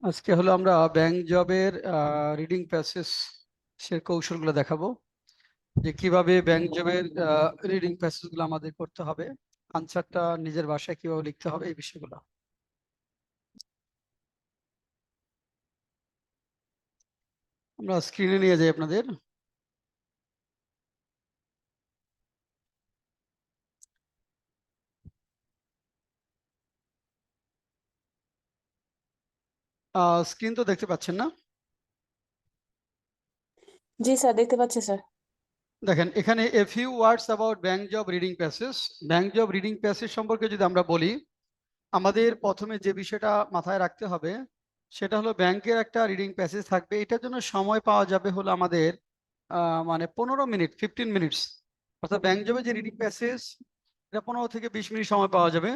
আজকে হলো আমরা ব্যাংক জবের রিডিং প্যাসেজ এর কৌশলগুলো দেখাবো যে কিভাবে ব্যাংক জবের রিডিং প্যাসেজগুলো আমাদের করতে হবে, আনসারটা নিজের ভাষায় কিভাবে লিখতে হবে এই বিষয়গুলো আমরা স্ক্রিনে নিয়ে যাই আপনাদের। স্ক্রিন তো দেখতে পাচ্ছেন না? জি স্যার, দেখতে পাচ্ছি স্যার। দেখেন এখানে a few words about bank job reading passage. Bank job reading passage সম্পর্কে যদি আমরা বলি, আমাদের প্রথমে যে বিষয়টা মাথায় রাখতে হবে সেটা হলো ব্যাংকের একটা রিডিং প্যাসেজ থাকবে। এটার জন্য সময় পাওয়া যাবে হলো আমাদের মানে 15 মিনিট, 15 মিনিটস। অর্থাৎ ব্যাংক জবে যে রিডিং প্যাসেজ, এটা 15 থেকে 20 মিনিট সময় পাওয়া যাবে।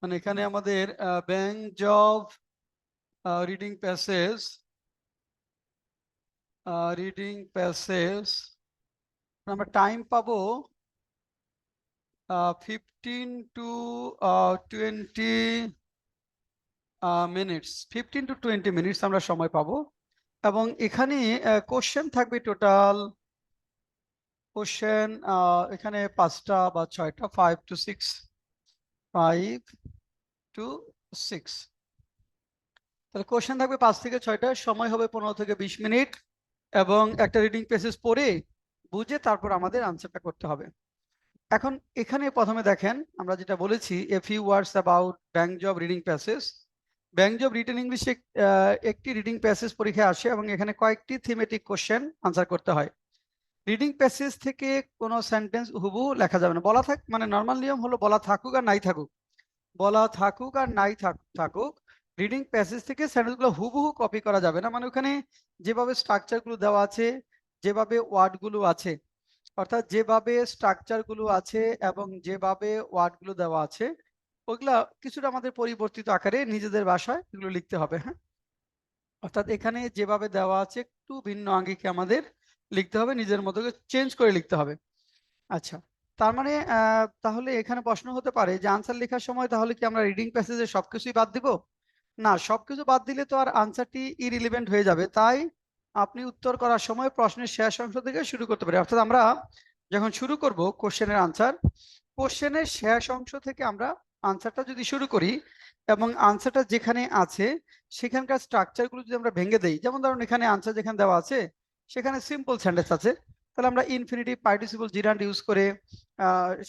মানে এখানে আমাদের ব্যাংক জব রিডিং প্যাসেজ আমরা টাইম পাবো 15 to 20 মিনিটস আমরা সময় পাবো। এবং এখানে কোশ্চেন থাকবে টোটাল কোশ্চেন, এখানে 5টা বা 6টা, 5 to 6 তাহলে কোশ্চেন থাকবে 5 থেকে 6টা, সময় হবে 15 থেকে 20 মিনিট। এবং একটা রিডিং প্যাসেজ পড়ে বুঝে তারপর আমাদের আনসারটা করতে হবে। এখন এখানে প্রথমে দেখেন আমরা যেটা বলেছি, a few words about bank job reading passage. Bank job written ইংলিশে একটি রিডিং প্যাসেজ পরীক্ষায় আসে এবং এখানে কয়েকটি থিমেটিক কোশ্চেন আনসার করতে হয়। রিডিং প্যাসেজ থেকে কোনো সেন্টেন্স হুবহু লেখা যাবে না। বলা থাক মানে নর্মাল নিয়ম হলো বলা থাকুক আর নাই থাকুক, বলা থাকুক আর নাই থাকুক, রিডিং প্যাসেজ থেকে সেন্টেন্সগুলো হুবহু কপি করা যাবে না। মানে ওখানে যেভাবে স্ট্রাকচারগুলো দেওয়া আছে, যেভাবে ওয়ার্ডগুলো আছে, অর্থাৎ যেভাবে স্ট্রাকচারগুলো আছে এবং যেভাবে ওয়ার্ডগুলো দেওয়া আছে, ওইগুলা কিছুটা আমাদের পরিবর্তিত আকারে নিজেদের ভাষায় এগুলো লিখতে হবে। হ্যাঁ, অর্থাৎ এখানে যেভাবে দেওয়া আছে একটু ভিন্ন আঙ্গিকে আমাদের লিখতে হবে, নিজের মতো চেঞ্জ করে লিখতে হবে। আচ্ছা, তার মানে তাহলে এখানে প্রশ্ন হতে পারে যে আনসার লেখার সময় তাহলে কি আমরা রিডিং প্যাসেজে সবকিছুই বাদ দিব? না, সবকিছু বাদ দিলে তো আর আনসারটি ইরিলিভেন্ট হয়ে যাবে। তাই আপনি উত্তর করার সময় প্রশ্নের শেষ অংশ থেকে শুরু করতে পারি। অর্থাৎ আমরা যখন শুরু করব কোশ্চেনের আনসার, কোশ্চেনের শেষ অংশ থেকে আমরা আনসারটা যদি শুরু করি এবং আনসারটা যেখানে আছে সেখানকার স্ট্রাকচারগুলো যদি আমরা ভেঙে দেই, যেমন ধরুন এখানে আনসার যেখানে দেওয়া আছে সেখানে সিম্পল সেন্টেন্স আছে, তাহলে আমরা ইনফিনিটিভ পার্টিসিপল জিরান্ড ইউজ করে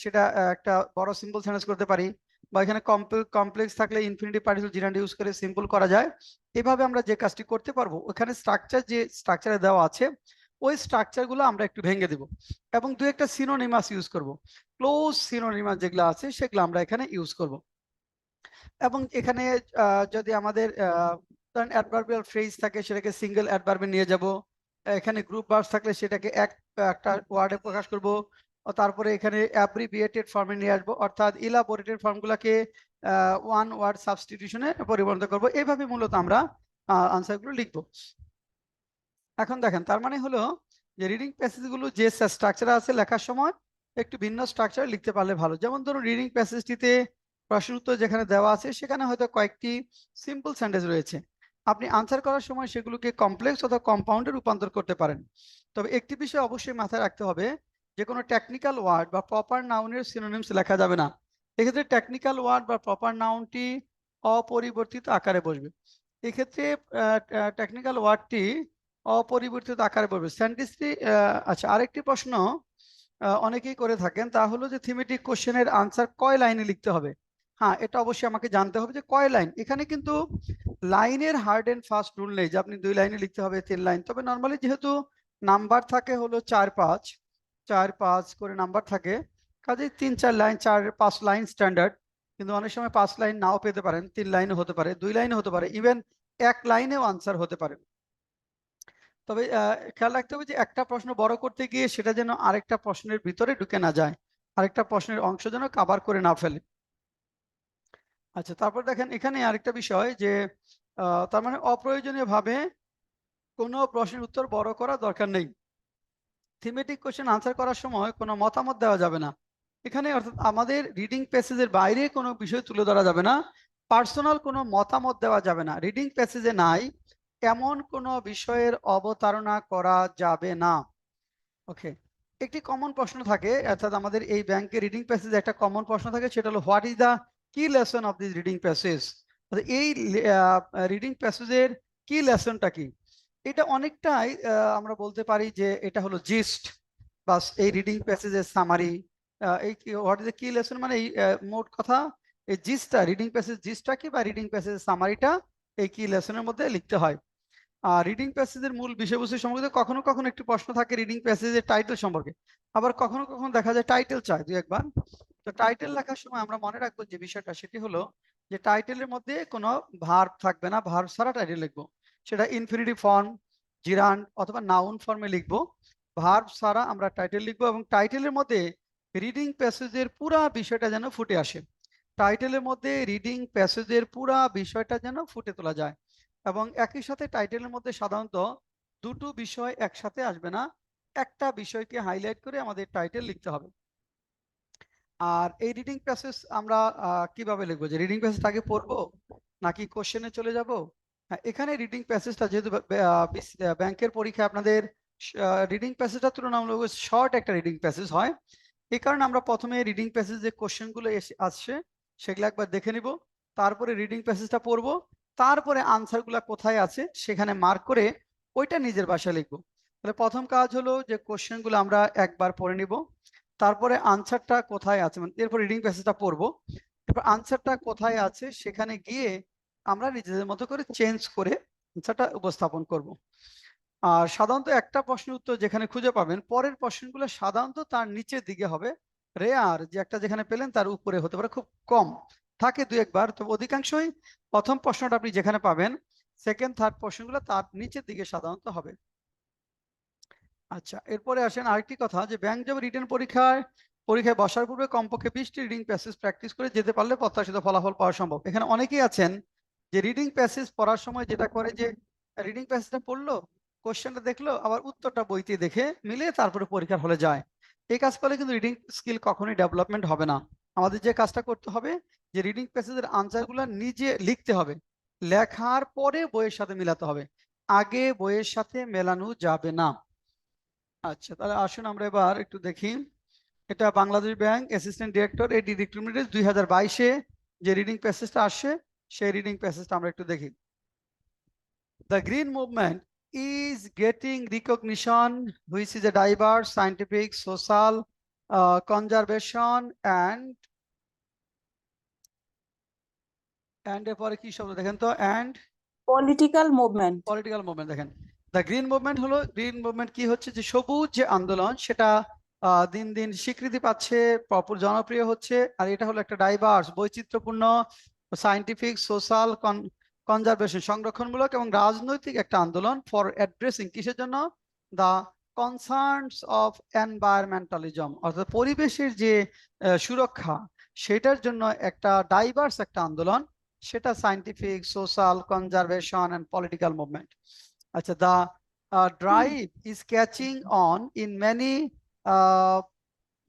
সেটা একটা বড় সিম্পল সেন্টেন্স করতে পারি। বা এখানে কমপ্লেক্স থাকলে ইনফিনিটিভ পার্টিসিপল জিরান্ড ইউজ করে সিম্পল করা যায়। এভাবে আমরা যে কাজটি করতে পারবো, ওখানে স্ট্রাকচার যে স্ট্রাকচারে দেওয়া আছে ওই স্ট্রাকচারগুলো আমরা একটু ভেঙে দেব এবং দু একটা সিনোনিমাস ইউজ করব। ক্লোজ সিনোনিমাস যেগুলো আছে সেগুলো আমরা এখানে ইউজ করব। এবং এখানে যদি আমাদের অ্যাডভার্বিয়াল ফ্রেজ থাকে সেটাকে সিঙ্গেল অ্যাডভার্বে নিয়ে যাব। এখানে গ্রুপ ভার্বস থাকলে সেটাকে একটা ওয়ার্ডে প্রকাশ করব। তারপরে এখানে অ্যাব্রিভিয়েটেড ফর্মে নিয়ে আসবো, অর্থাৎ ইলাবোরেটেড ফর্মগুলোকে ওয়ান ওয়ার্ড সাবস্টিটিউশনে পরিবর্তন করব। এইভাবে মূলত আমরা আনসারগুলো লিখবো। এখন দেখেন, তার মানে হলো যে রিডিং প্যাসেজগুলো যে স্ট্রাকচার আছে লেখার সময় একটু ভিন্ন স্ট্রাকচার লিখতে পারলে ভালো। যেমন ধরুন রিডিং প্যাসেজটিতে প্রশ্ন উত্তর যেখানে দেওয়া আছে সেখানে হয়তো কয়েকটি সিম্পল সেন্টেন্স রয়েছে, আপনি আনসার করার সময় সেগুলোকে কমপ্লেক্স অথবা কম্পাউন্ডে রূপান্তর করতে পারেন। তবে একটি বিষয় অবশ্যই মাথায় রাখতে হবে, যে কোনো টেকনিক্যাল ওয়ার্ড বা প্রপার নাউনের সিনোনিমস লেখা যাবে না। এক্ষেত্রে টেকনিক্যাল ওয়ার্ড বা প্রপার নাউনটি অপরিবর্তিত আকারে বসবে। এক্ষেত্রে টেকনিক্যাল ওয়ার্ডটি অপরিবর্তিত আকারে পড়বে সেন্টেন্সটি। আচ্ছা, আরেকটি প্রশ্ন অনেকেই করে থাকেন, তা হলো যে থিমেটিক কোশ্চেনের আনসার কয় লাইনে লিখতে হবে। হ্যাঁ, এটা অবশ্যই আমাকে জানতে হবে যে কয় লাইন। এখানে কিন্তু লাইনের হার্ড এন্ড ফাস্ট রুল নেই যে আপনি 2 লাইনে লিখতে হবে, 3 লাইন। তবে নর্মালি যেহেতু নাম্বার থাকে হলো 4-5, 4-5 করে নাম্বার থাকে, কাজেই 3-4 লাইন, 4-5 লাইন স্ট্যান্ডার্ড। কিন্তু অনেক সময় 5 লাইন নাও পেতে পারেন, 3 লাইনে হতে পারে, 2 লাইনে হতে পারে, ইভেন 1 লাইনেও আনসার হতে পারে। তবে খেয়াল রাখতে হবে যে একটা প্রশ্ন বড় করতে গিয়ে সেটা যেন আরেকটা প্রশ্নের ভিতরে ঢুকে না যায়, আরেকটা প্রশ্নের অংশ যেন কভার করে না ফেলে। আচ্ছা, তারপর দেখেন এখানে আরেকটা বিষয় যে তার মানে অপ্রয়োজনীয় ভাবে কোনো প্রশ্নের উত্তর বড় করা দরকার নেই। থিমেটিক কোশ্চেন আনসার করার সময় কোনো মতামত দেওয়া যাবে না। এখানে অর্থাৎ আমাদের রিডিং প্যাসেজের বাইরে কোনো বিষয় তুলে ধরা যাবে না। পার্সোনাল কোনো মতামত দেওয়া যাবে না, রিডিং প্যাসেজে নাই এমন কোনো বিষয়ের অবতারণা করা যাবে না। ওকে, একটি কমন প্রশ্ন থাকে, অর্থাৎ আমাদের এই ব্যাংকের রিডিং প্যাসেজে একটা কমন প্রশ্ন থাকে, সেটা হলো হোয়াট ইজ দ্য কি lesson of this reading passage. এই রিডিং প্যাসেজের কি লেসনটা কি? এটা অনেকটাই আমরা বলতে পারি যে এটা হলো জিস্ট, বাস এই রিডিং প্যাসেজের সামারি। এই হোয়াট ইজ দ্য কি লেসন মানে এই মোট কথা এই জিস্টটা, রিডিং প্যাসেজ জিস্টটা কি বা রিডিং প্যাসেজের সামারিটা এই কি লেসনের মধ্যে লিখতে হয়। রিডিং প্যাসেজের মূল বিষয়বস্তু সম্পর্কে কখনো কখনো একটি প্রশ্ন থাকে রিডিং প্যাসেজের টাইটেল সম্পর্কে, আবার কখনো কখনো দেখা যায় টাইটেল চায় দুই একবার। তো টাইটেল লেখার সময় আমরা মনে রাখবো যে বিষয়টা সেটি হলো যে টাইটেলের মধ্যে কোনো ভার্ব থাকবে না, ভার্ব ছাড়া টাইটেল লিখবো, সেটা ইনফিনিটিভ ফর্ম, জিরান্ড অথবা নাউন ফর্মে লিখবো, ভার্ব ছাড়া আমরা টাইটেল লিখবো, এবং টাইটেলের মধ্যে রিডিং প্যাসেজের পুরা বিষয়টা যেন ফুটে আসে, টাইটেলের মধ্যে রিডিং প্যাসেজের পুরা বিষয়টা যেন ফুটে তোলা যায়। এবং একই সাথে টাইটেলের মধ্যে সাধারণত দুটো বিষয় একসাথে আসবে না, একটা বিষয়কে হাইলাইট করে আমাদের টাইটেল লিখতে হবে। আর এই রিডিং প্যাসেজ আমরা কিভাবে লিখবো, যে রিডিং প্যাসেজ আগে পড়বো নাকি কোশ্চেনে চলে যাব? হ্যাঁ, এখানে রিডিং প্যাসেজটা যেহেতু ব্যাংকের পরীক্ষায় আপনাদের রিডিং প্যাসেজটা তুলনামূলক শর্ট একটা রিডিং প্যাসেজ হয়, এই কারণে আমরা প্রথমে রিডিং প্যাসেজ যে কোশ্চেনগুলো আসছে সেগুলো একবার দেখে নিব, তারপরে রিডিং প্যাসেজটা পড়বো, তারপরে আনসারগুলো কোথায় আছে সেখানে মার্ক করে ওইটা নিজের ভাষায় লিখবো। তাহলে প্রথম কাজ হলো যে কোশ্চেনগুলো আমরা একবার পড়ে নিব, তারপরে আনসারটা কোথায় আছে, মানে এরপর রিডিং প্যাসেজটা পড়বো, এরপর আনসারটা কোথায় আছে সেখানে গিয়ে আমরা নিজেদের মতো করে চেঞ্জ করে আনসারটা উপস্থাপন করব। আর সাধারণত একটা প্রশ্নের উত্তর যেখানে খুঁজে পাবেন, পরের প্রশ্নগুলো সাধারণত তার নিচের দিকে হবে, রেয়ার যে একটা যেখানে পেলেন তার উপরে হতে পারে, খুব কম থাকে দুই একবার, তবে অধিকাংশই প্রথম প্রশ্নটা আপনি যেখানে পাবেন সেকেন্ড থার্ড প্রশ্নগুলো তার নিচের দিকে সাধারণত হবে। আচ্ছা, এরপরে আসেন আরেকটি কথা, যে ব্যাংক জব রিটেন পরীক্ষায় পরীক্ষায় বসার পূর্বে কমপক্ষে 20টি রিডিং প্যাসেজ প্র্যাকটিস করে যেতে পারলে প্রত্যাশিত ফলাফল পাওয়া সম্ভব। এখানে অনেকেই আছেন যে রিডিং প্যাসেজ পড়ার সময় যেটা করে যে রিডিং প্যাসেজটা পড়লো, কোশ্চেনটা দেখলো, আবার উত্তরটা বইতে দেখে মিলে তারপরে পরীক্ষার হলে যায়। এই কাজ করলে কিন্তু রিডিং স্কিল কখনোই ডেভেলপমেন্ট হবে না। আমাদের যে কাজটা করতে হবে যে রিডিং প্যাসেজের আনসারগুলো নিজে লিখতে হবে, লেখার পরে বইয়ের সাথে মিলাতে হবে, আগে বইয়ের সাথে মেলানো যাবে না। আচ্ছা, তাহলে আসুন আমরা এবার একটু দেখি, এটা বাংলাদেশ ব্যাংক অ্যাসিস্ট্যান্ট ডিরেক্টর এডি রিক্রুটমেন্টের 2022-এ যে রিডিং প্যাসেজটা আসছে সেই রিডিং প্যাসেজটা আমরা একটু দেখি। The green movement is getting recognition, which is a diverse, scientific, social, conservation and এরপরে কি শব্দ দেখেন তো, and political movement. Political movement দেখেন। দ্য গ্রিন মুভমেন্ট হলো, গ্রিন মুভমেন্ট কি হচ্ছে, যে সবুজ যে আন্দোলন সেটা দিন দিন স্বীকৃতি পাচ্ছে, জনপ্রিয় হচ্ছে, আর এটা হলো একটা ডাইভার্স, বৈচিত্র্যপূর্ণ, সায়েন্টিফিক, সোশ্যাল, কনজারভেশন, সংরক্ষণমূলক এবং রাজনৈতিক একটা আন্দোলন ফর অ্যাড্রেসিং কিসের জন্য, দা কনসার্নস অফ এনভায়রনমেন্টালিজম, অর্থাৎ পরিবেশের যে সুরক্ষা সেটার জন্য একটা ডাইভার্স একটা আন্দোলন, সেটা scientific, social, conservation and political movement. আচ্ছা, the drive is catching on in many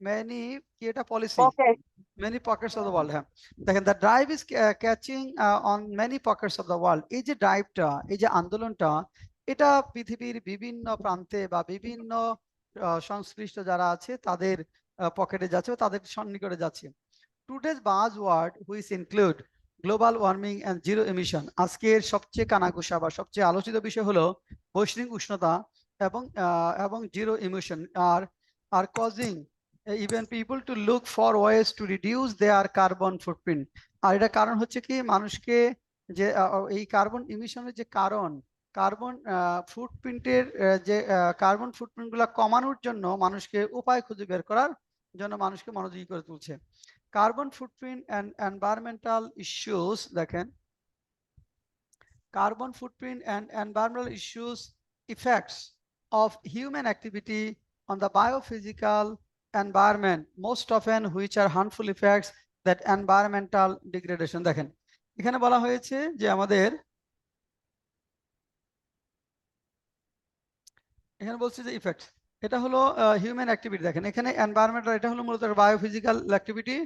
many কি এটা policy, pocket. Many pockets of the world. হ্যাঁ, দেখেন the drive is catching on many pockets of the world, এই যে ড্রাইভটা, এই যে আন্দোলনটা, এটা পৃথিবীর বিভিন্ন প্রান্তে বা বিভিন্ন সংশ্লিষ্ট যারা আছে তাদের পকেটে যাচ্ছে, তাদের সন্নিকটে যাচ্ছে। Today's buzzword which include global warming and zero emission, আজকের সবচেয়ে কানাঘুষা বা সবচেয়ে আলোচিত বিষয় হলো বৈশ্বিক উষ্ণতা এবং জিরো এমিশন আর আর causing even people to look for ways to reduce their carbon footprint. আর এটা কারণ হচ্ছে কি, মানুষকে যে এই কার্বন ইমিশনের যে কার্বন ফুটপ্রিন্টের যে কার্বন ফুটপ্রিন্ট গুলা কমানোর জন্য মানুষকে উপায় খুঁজে বের করার জন্য মানুষকে মনোযোগী করে তুলছে। Carbon footprint and environmental issues, দেখেন carbon footprint and environmental issues, effects of human activity on the biophysical environment, most often which are harmful effects that environmental degradation। দেখেন এখানে বলা হয়েছে যে আমাদের এখানে বলছে যে ইফেক্ট, এটা হলো হিউম্যান অ্যাক্টিভিটি। দেখেন এখানে এনভায়রনমেন্টাল, এটা হলো মূলত বায়োফিজিক্যাল অ্যাক্টিভিটি,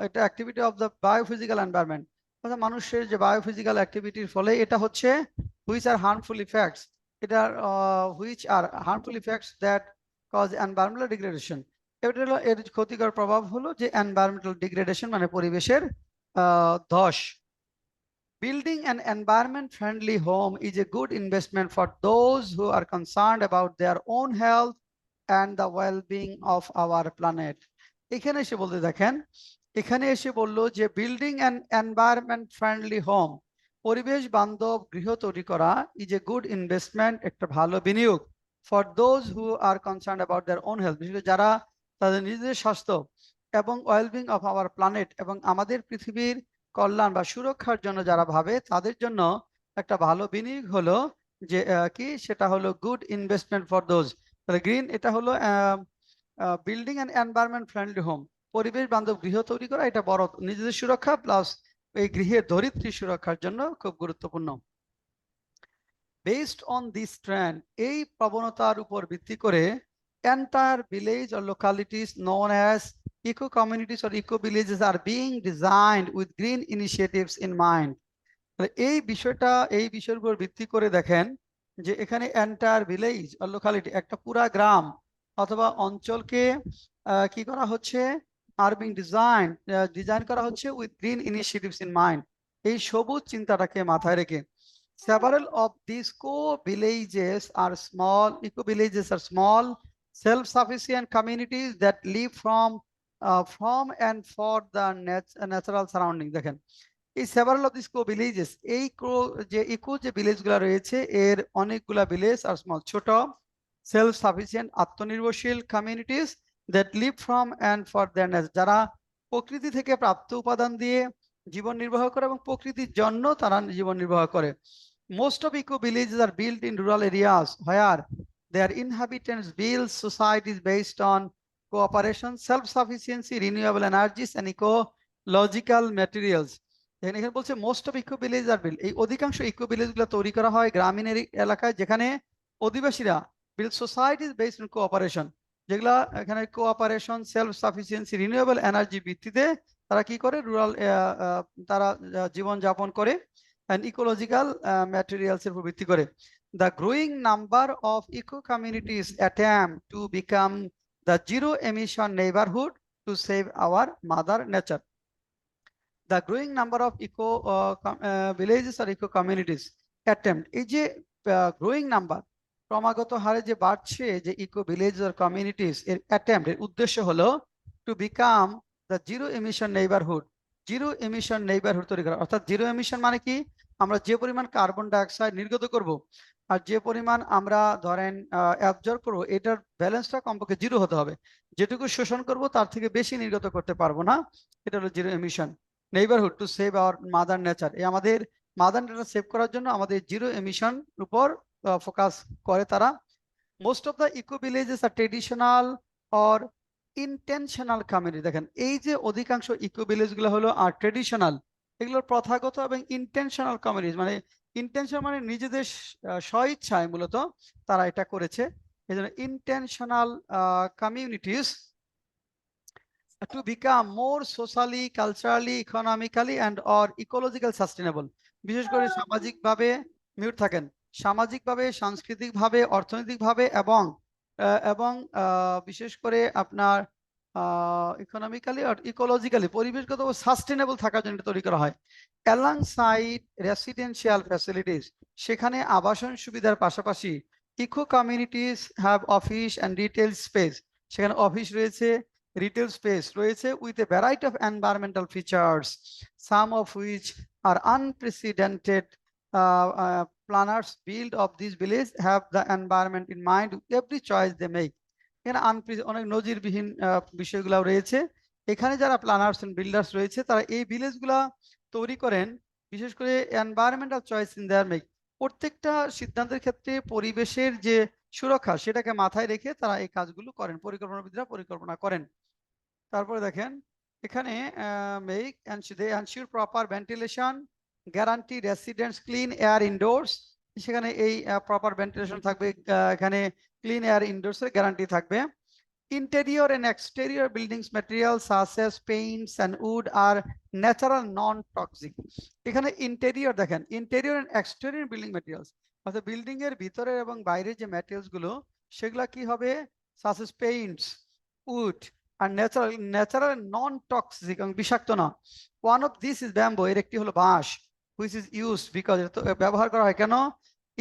এটা activity of the biophysical environment. অর্থাৎ মানুষের যে বায়োফিজিক্যাল অ্যাক্টিভিটির ফলে এটা হচ্ছে হুইচ আর হার্মফুল ইফেক্টস, এটার which are harmful effects that cause environmental degradation. এটা হলো এর ক্ষতিকর প্রভাব হলো যে এনভায়রনমেন্টাল ডিগ্রেডেশন মানে পরিবেশের ধস। Building an environment-friendly home is a good investment for those who are concerned about their own health and the well-being of our planet. এখানে এসে বলতে দেখেন, এখানে এসে বললো যে building an environment friendly home, পরিবেশ বান্ধব গৃহ তৈরি করা ইজ এ গুড ইনভেস্টমেন্ট, একটা ভালো বিনিয়োগ for those who R concern about their own health, বিশেষ করে যারা তাদের নিজেদের স্বাস্থ্য এবং ওয়েলবিং অফ আওয়ার প্ল্যানেট এবং আমাদের পৃথিবীর কল্যাণ বা সুরক্ষার জন্য যারা ভাবে তাদের জন্য একটা ভালো বিনিয়োগ হলো যে কি সেটা হলো গুড ইনভেস্টমেন্ট ফর দোজ। তাহলে গ্রিন এটা হলো building and environment friendly home, পরিবেশ বান্ধব গৃহ তৈরি করা, এটা বড় নিজেদের সুরক্ষা প্লাস এই গৃহের ধরিত্রী সুরক্ষার জন্য খুব গুরুত্বপূর্ণ। বেসড অন দিস ট্রেন্ড, এই প্রবণতার উপর ভিত্তি করে entire village or localities known as eco communities or eco villages are being designed with green initiatives in mind. এই বিষয়টা, এই বিষয়ের উপর ভিত্তি করে দেখেন যে এখানে এন্টায়ার ভিলেজ আর লোকালিটি, একটা পুরা গ্রাম অথবা অঞ্চলকে কি করা হচ্ছে, আর বিং ডিজাইন করা হচ্ছে with green initiatives in mind, এই সবুজ চিন্তাটাকে মাথায় রেখে। Several of these co-villages are small, eco-villages are small, self-sufficient communities that live from and for the natural surrounding. দেখেন এই several of this co villages, এই যে ইকো যে ভিলেজ গুলা রয়েছে এর অনেকগুলা ভিলেজ আর স্মল ছোট, সেলফ সাফিসিয়েন্ট আত্মনির্ভরশীল communities that live from and for their nature, যারা প্রকৃতি থেকে প্রাপ্ত উপাদান দিয়ে জীবন নির্বাহ করে এবং প্রকৃতির জন্য তারা জীবন নির্বাহ করে। Most of eco villages are built in rural areas where their inhabitants build societies based on cooperation, self-sufficiency, renewable energies and ecological materials. এখানে বলছে most of eco village are build, এই অধিকাংশ ইকো ভিলেজ গুলো তৈরি করা হয় গ্রামীণ এলাকায় যেখানে অধিবাসীরা build societies based on cooperation, যেগুলা এখানে cooperation, self sufficiency, renewable energy ভিত্তিতে তারা কি করে রুরাল তারা জীবন যাপন করে and ecological materials এর উপর ভিত্তি করে। The growing number of eco communities attempt to become the zero emission neighborhood to save our mother nature. The growing number of eco villages or eco communities attempt, এই যে growing number ক্রমাগত হারে যে বাড়ছে যে ইকো ভিলেজ আর communities, এর attempt, এর উদ্দেশ্য হলো to become the zero emission neighbourhood, zero emission neighbourhood তৈরি করা। অর্থাৎ জিরো এমিশন মানে কি, আমরা যে পরিমাণ কার্বন ডাইঅক্সাইড নির্গত করব আর যে পরিমাণ আমরা ধরেন অ্যাবজর্ব করবো, এটার ব্যালেন্সটা কমপক্ষে জিরো হতে হবে, যেটুকু শোষণ করব তার থেকে বেশি নির্গত করতে পারবো না, এটা হলো zero emission neighbourhood to save our mother nature. এই আমাদের মাদার নেচার সেভ করার জন্য আমাদের জিরো এমিশন উপর ফোকাস করে তারা। Most of the eco villages are traditional or intentional community, দেখেন এই যে অধিকাংশ ইকো ভিলেজ গুলো হলো আর ট্রেডিশনাল, এগুলোর প্রথাগত এবং ইন্টেনশনাল কমিউনিটি, মানে ইন্টেনশন মানে নিজেদের স্বইচ্ছায় মূলত তারা এটা করেছে, এই জন্য intentional communities to become more socially, culturally, economically and or ecological sustainable, বিশেষ করে সামাজিকভাবে মিউট থাকেন, সামাজিকভাবে, সাংস্কৃতিকভাবে, অর্থনৈতিকভাবে এবং এবং বিশেষ করে আপনার ইকোনমিক্যালি আর ইকোলজিক্যালি পরিবেশগত ও সাস্টেনেবল থাকার জন্য তৈরি করা হয়। অ্যালংসাইড রেসিডেন্সিয়াল ফ্যাসিলিটিস, সেখানে আবাসন সুবিধার পাশাপাশি eco communities have office and retail space, সেখানে অফিস রয়েছে, রিটেল স্পেস রয়েছে with a variety of environmental features, some of which are unprecedented. planners build of this village have the environment in mind with every choice they make. এখানে অনেক নজিরবিহীন বিষয়গুলো রয়েছে। এখানে যারা প্ল্যানার্স এন্ড বিল্ডার্স রয়েছে তারা এই ভিলেজগুলা তৈরি করেন বিশেষ করে environmental choice in their make, প্রত্যেকটা সিদ্ধান্তের ক্ষেত্রে পরিবেশের যে সুরক্ষা সেটাকে মাথায় রেখে তারা এই কাজগুলো করেন, পরিকল্পনাবিদরা পরিকল্পনা করেন। তারপরে দেখেন এখানে make they ensure proper ventilation, guarantee residents clean air indoors, সেখানে এই প্রপার ভেন্টিলেশন থাকবে, এখানে ক্লিন এয়ার ইনডোরস এর গ্যারান্টি থাকবে। Interior and exterior buildings materials such as paints and wood are natural non-toxic. এখানে ইন্টেরিয়র দেখেন, interior and exterior building materials, অর্থাৎ building এর ভিতরে এবং বাইরে যে ম্যাটেরিয়ালস গুলো সেগুলা কি হবে, সাচ এস পেইন্টস, উড আর ন্যাচারাল নন টক্সিক এবং বিষাক্ত না। One of this is bamboo, এর একটি হলো বাঁশ, হুইচ ইজ ইউজড বিকজ ব্যবহার করা হয় কেন,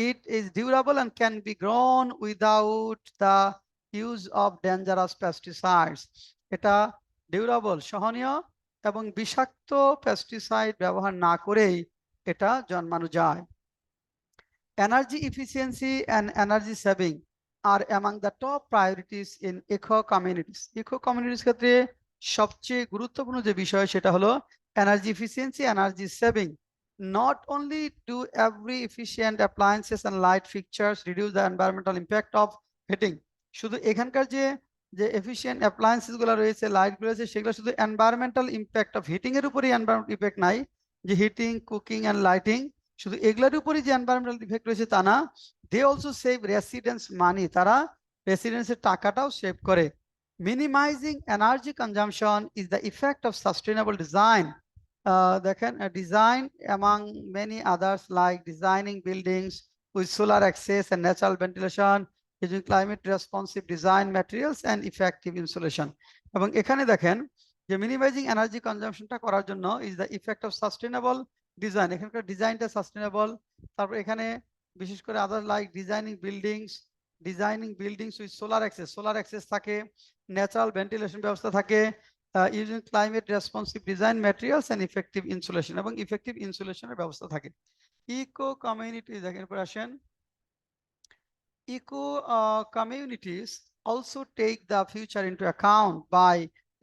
it is durable and can be grown without the use of dangerous pesticides. এটা ডিউরেবল, সহনীয় এবং বিষাক্ত পেস্টিসাইড ব্যবহার না করেই এটা জন্মানো যায়। Energy efficiency and energy saving are among the top priorities in eco communities. Eco communities ক্ষেত্রে সবচেয়ে গুরুত্বপূর্ণ যে বিষয় সেটা হলো energy efficiency, energy saving. Not only do every efficient appliances and light fixtures reduce the environmental impact of heating, শুধু এখানকার যে যে এফিশিয়েন্ট অ্যাপ্লায়েন্সেস গুলো রয়েছে, লাইট গুলো রয়েছে, সেগুলো শুধু এনভায়রনমেন্টাল ইম্প্যাক্ট অফ হিটিং এর উপরই এনভায়রনমেন্টাল ইম্প্যাক্ট নাই, যে হিটিং, কুকিং এন্ড লাইটিং শুধু এগুলোর উপরই যে এনভায়রনমেন্টাল ইফেক্ট রয়েছে তা না, they also save residents money, তারা রেসিডেন্সের টাকাটাও সেভ করে। Minimising energy consumption is the effect of sustainable design. দেখেন, design among many others like designing buildings with solar access and natural ventilation using climate responsive design materials and effective insulation। এবং এখানে দেখেন যে minimising energy কনজাম্পশনটা করার জন্য is the effect of sustainable design, এখানকার ডিজাইনটা সাস্টেনেবল। তারপর এখানে বিশেষ করে other like designing buildings with solar access থাকে, ন্যাচারাল ভেন্টিলেশন ব্যবস্থা থাকে, using climate responsive design materials and effective insulation, এবং ইফেক্টিভ ইনসুলেশনের ব্যবস্থা থাকে। ইকো কমিউনিটি দেখেন, পরে আসেন। Eco communities also take the future into account by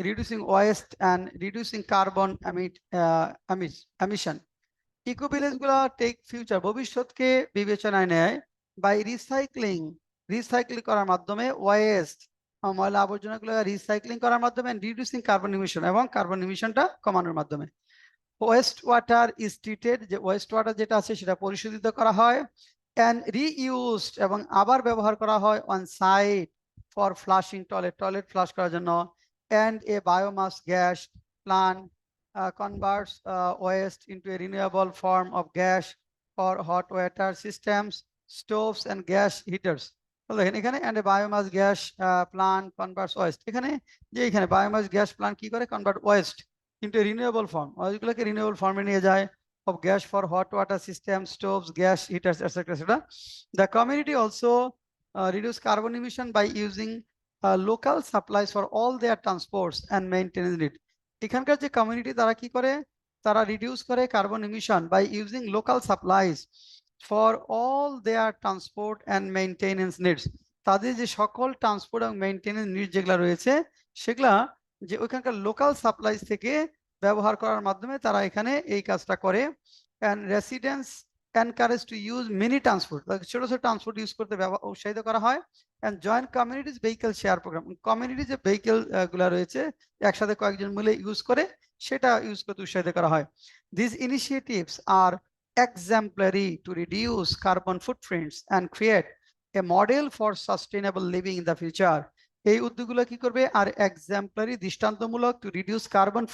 reducing waste and reducing carbon emission. Eco village গুলা টেক ফিউচার, ভবিষ্যৎকে বিবেচনায় নেয়, বাই রিসাইক্লিং করার মাধ্যমে, ওয়েস্ট ময়লা আবর্জনাগুলো রিসাইক্লিং করার মাধ্যমে, রিডিউসিং কার্বন ইমিশন এবং কার্বন ইমিশনটা কমানোর মাধ্যমে। ওয়েস্ট ওয়াটার ইজ ট্রিটেড, যে ওয়েস্ট ওয়াটার যেটা আছে সেটা পরিশোধিত করা হয়, and reused এবং আবার ব্যবহার করা হয় on site for flushing toilet flush করার জন্য, and a biomass gas plant converts waste into a renewable form of gas for hot water systems, stoves and gas heaters। দেখেন এখানে and a biomass gas plant converts waste, এখানে যে এখানে biomass gas plant কি করে, convert waste into a renewable form, ওইগুলোকে renewable ফর্মে নিয়ে যায়, of gas for hot water systems, stoves, gas heaters, etc. etc. The community also reduce carbon emission by using local supplies for all their transports and maintenance need. এখানকার যে community তারা কি করে, তারা রিডিউস করে carbon emission by using local supplies for all their transport and maintenance needs. তাদের যে সকল ট্রান্সপোর্ট এবং মেইনটেনেন্স নিড যেগুলা রয়েছে সেগুলা যে ওইখানকার লোকাল সাপ্লাইজ থেকে ব্যবহার করার মাধ্যমে তারা এখানে এই কাজটা করে। and residents encouraged to use mini transport, ছোট ছোট ট্রান্সপোর্ট ইউজ করতে উৎসাহিত করা হয়, and join communities vehicle share program, community যে ভেহিকেল গুলা রয়েছে একসাথে কয়েকজন মিলে ইউজ করে সেটা ইউজ করতে উৎসাহিত করা হয়। These initiatives are exemplary to reduce carbon footprints and create a model for sustainable living in the future। এই উদ্যোগগুলো কি করবে, আর এক্সাম্পলারি, দৃষ্টান্তমূলক, টু রিডিউস কার্বন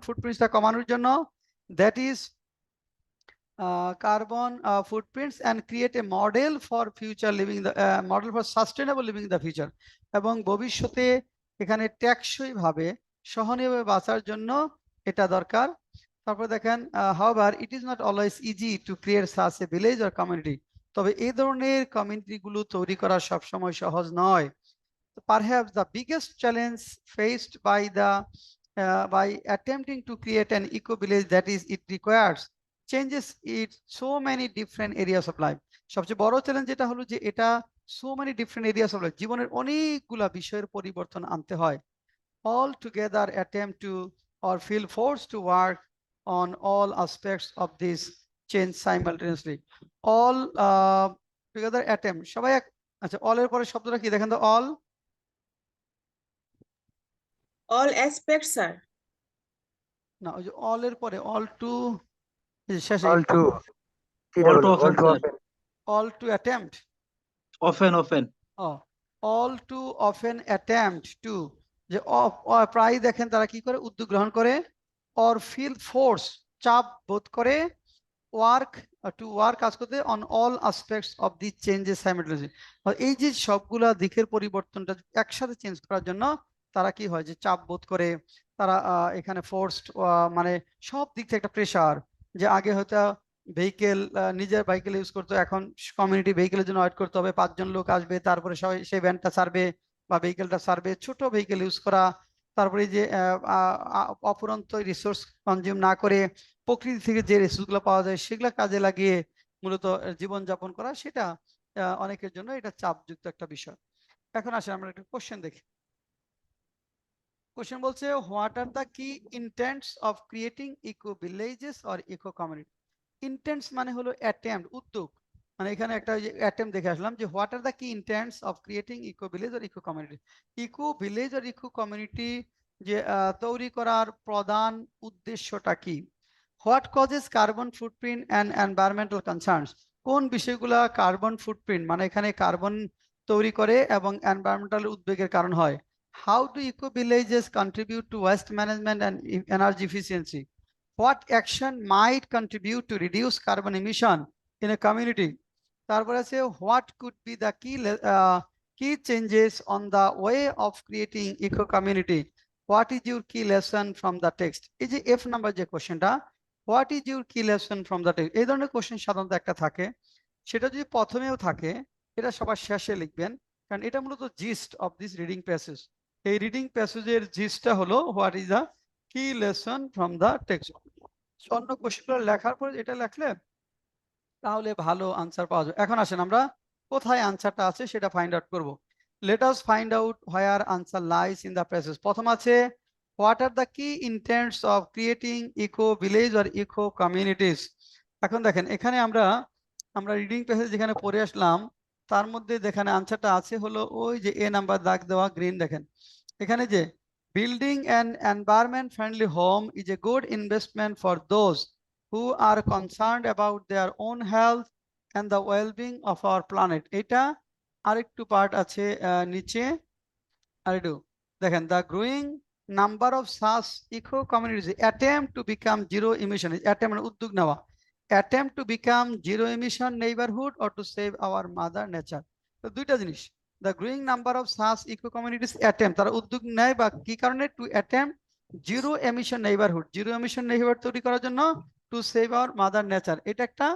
ফুটপ্রিন্টসটা কমানোর জন্য, that is carbon footprints and create a model for future living, model for sustainable living in the future, এবং ভবিষ্যতে এখানে টেকসই ভাবে সহনীয়ভাবে বাঁচার জন্য এটা দরকার। তারপর দেখেন, however it is not always easy to create such a village or community, তবে এই ধরনের কমিউনিটিগুলো তৈরি করা সবসময় সহজ নয়। Perhaps the biggest challenge faced by attempting to create an eco village, that is, it requires changes in so many different areas of life। সবচেয়ে বড় চ্যালেঞ্জ যেটা হলো যে এটা so many different areas of life, জীবনের অনেকগুলা বিষয়ের পরিবর্তন আনতে হয়। all together attempt to or feel forced to work on all aspects of this change simultaneously। all together attempt, সবাই আচ্ছা, all এর পরে শব্দটা কি দেখেন তো, all aspects, sir. না, ওই যে অল এর পরে অল টু শেষে, all to all too often, sir. All to attempt, Often. ও all too often attempt to, যে প্রায় দেখেন তারা কি করে, উদ্যোগ গ্রহণ করে, অর ফিল ফোর্স, চাপ বোধ করে, ওয়ার্ক ওয়ার্ক কাজ করতে, on all aspects of the changes simultaneously, এই যে সবগুলা দিকের পরিবর্তনটা একসাথে চেঞ্জ করার জন্য তারা কি হয় যে চাপ বোধ করে, তারা এখানে ফোর্সড, মানে সব দিক থেকে একটা প্রেশার, যে আগে হয়তো ভেহিকেল, নিজের ভেহিকেল ইউজ করতো, এখন কমিউনিটি ভেহিকেলের জন্য ওয়েট করতে হবে, 5 জন লোক আসবে, তারপরে সবাই সেই ভ্যানটা ছাড়বে বা ভেহিকেলটা ছাড়বে, ছোট ভেহিকেল ইউজ করা, তারপরে যে অফুরন্ত রিসোর্স কনজিউম না করে প্রকৃতি থেকে যে রিসোর্সগুলো পাওয়া যায় সেগুলো কাজে লাগিয়ে মূলত জীবনযাপন করা, সেটা অনেকের জন্য এটা চাপযুক্ত একটা বিষয়। এখন আসলে আমরা একটা কোশ্চেন দেখি। কোশ্চেন বলছে, what are the key intents of creating eco villages or eco community. Intents মানে হলো অ্যাটেম্প্ট, উদ্যোগ, মানে এখানে একটা অ্যাটেম্প্ট দেখে আসলাম যে what are the key intents of creating eco village or eco community. Eco village or eco community যে তৈরি করার প্রধান উদ্দেশ্যটা কি। What causes carbon footprint and environmental concerns, কোন বিষয়গুলা কার্বন ফুটপ্রিন্ট মানে এখানে কার্বন তৈরি করে এবং এনভায়রনমেন্টাল উদ্বেগের কারণ হয়। How do eco villages contribute to waste management and energy efficiency. What action might contribute to reduce carbon emission in a community? তারপরে আছে what could be the key changes on the way of creating eco community? What is your key lesson from the text? এই যে F number যে কোশ্চেনটা, what is your key lesson from the text, এই ধরনের question সাধারণত একটা থাকে, সেটা যদি প্রথমেও থাকে এটা সবার শেষে লিখবেন, কারণ এটা মূলত gist of this reading passage. এই রিডিং প্যাসেজের জিস্টটা হলো হোয়াট ইজ দ্য কি লেসন ফ্রম দ্য টেক্সট। অন্য কোশ্চেনগুলো লেখার পরে এটা লেখলে তাহলে ভালো আনসার পাওয়া যাবে। এখন আসেন আমরা কোথায় আনসারটা আছে সেটা ফাইন্ড আউট করব। Let us find out where answer lies in the passage. প্রথম আছে what are the key intents of creating eco village or eco communities. এখন দেখেন এখানে আমরা আমরা রিডিং প্যাসেজ যেখানে পড়ে আসলাম তার মধ্যে যেখানে আনসারটা আছে হলো ওই যে এ নাম্বার দাগ দেওয়া গ্রিন, দেখেন এখানে যে building an environment friendly home is a good investment for those who are concerned about their own health and the well-being of our planet. এটা আরেকটু পার্ট আছে নিচে আরেকটু দেখেন, the growing number of such eco communities attempt to become zero emission, attempt মানে উদ্যোগ নেওয়া, attempt to become zero emission neighborhood or to save our mother nature। তো দুইটা জিনিস, the growing number of such eco communities attempt, তারা উদ্যোগ নেয় বা কি কারণে, to attempt zero emission neighborhood, zero emission neighborhood তৈরি করার জন্য, to save our mother nature, এটা একটা।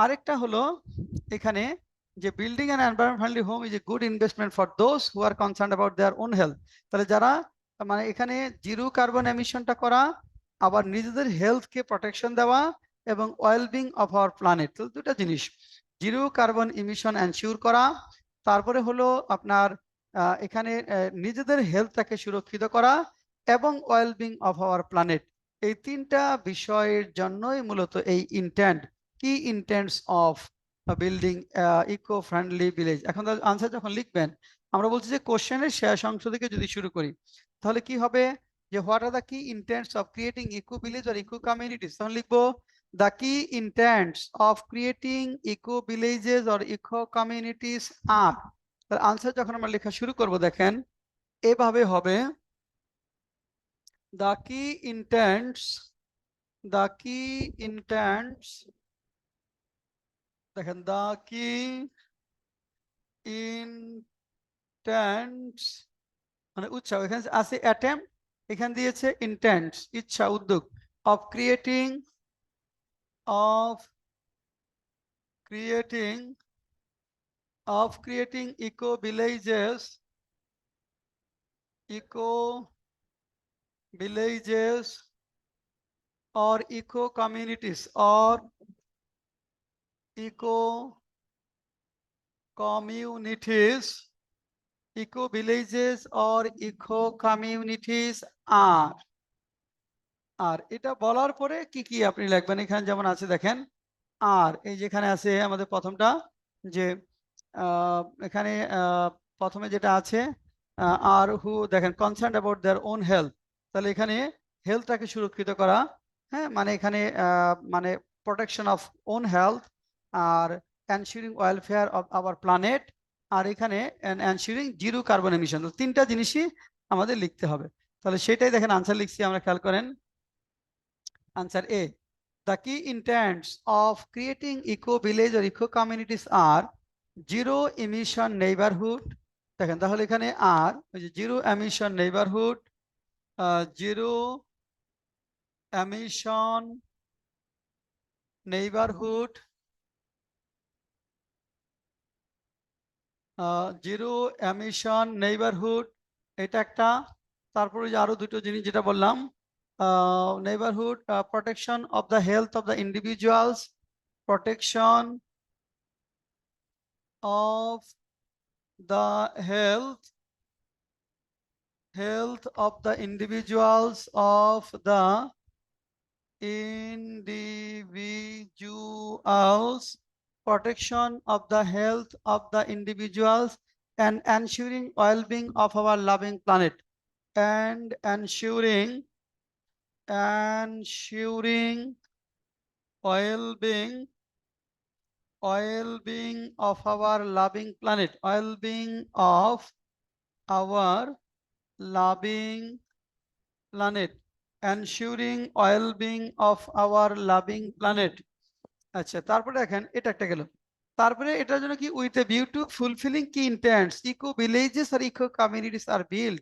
আরেকটা হলো এখানে যে building and environment friendly home is a good investment for those who R concern about their own health, তাহলে যারা মানে এখানে জিরো কার্বন এমিশনটা করা, আবার নিজেদের হেলথকে প্রোটেকশন দেওয়া এবং ওয়েলবিং অফ আওয়ার প্ল্যানেট, তো দুটা জিনিস, জিরো কার্বন ইমিশন এনশিওর করা, তারপরে হলো আপনার এখানে নিজেদের হেলথটাকে সুরক্ষিত করা এবং ওয়েলবিং অফ আওয়ার প্ল্যানেট, এই তিনটা বিষয়ের জন্যই মূলত এই intent, key intents of building eco friendly village. এখন আনসার যখন লিখবেন আমরা বলছি যে কোশ্চেনের শেষ অংশ থেকে যদি শুরু করি তাহলে কি হবে, যে what are the key intents of creating eco village or eco communities, তখন লিখবো the key intents of creating eco villages or eco communities are. তার আনসার যখন আমরা লেখা শুরু করব দেখেন এভাবে হবে, দ্য কি ইন্টেন্টস, দ্য কি ইন্টেন্টস, দেখেন দ্য কি ইন্টেন্টস মানে উৎসাহ, এখানে আছে অ্যাটেম্প, এখানে দিয়েছে ইন্টেন্টস ইচ্ছা উদ্যোগ, of creating, of creating, of creating eco villages, eco villages or eco communities or eco communities, eco villages or eco communities are। আর এটা বলার পরে কি কি আপনি লিখবেন, এখানে যেমন আছে দেখেন, আর এই যেখানে আছে আমাদের প্রথমটা যে এখানে প্রথমে যেটা আছে আর হু দেখেন concern about their own health, তাহলে এখানে হেলথটাকে সুরক্ষিত করা, হ্যাঁ মানে এখানে মানে প্রোটেকশন অফ ওন হেলথ আর ensuring welfare of our planet, আর এখানে এনশিওরিং জিরো কার্বন এমিশন। তিনটা জিনিসই আমাদের লিখতে হবে। তাহলে সেটাই দেখেন আনসার লিখছি আমরা, খেয়াল করেন। Answer A, the key intents of creating eco village or eco communities are zero emission neighborhood। দেখেন তাহলে এখানে আর ওই যে zero emission neighbourhood, zero emission neighbourhood, zero emission neighbourhood, এটা একটা। তারপরে যে আরো দুটো জিনিস যেটা বললাম, neighbourhood protection of the health of the individuals, protection of the health of the individuals of the individuals, protection of the health of the individuals, and ensuring well-being of our loving planet, and ensuring well-being of our loving planet, well-being of our loving planet, ensuring well-being of our loving planet। আচ্ছা, তারপরে দেখেন এটা একটা গেল। তারপরে এটার জন্য কি, with a view to fulfilling key intents eco villages আর eco communities are build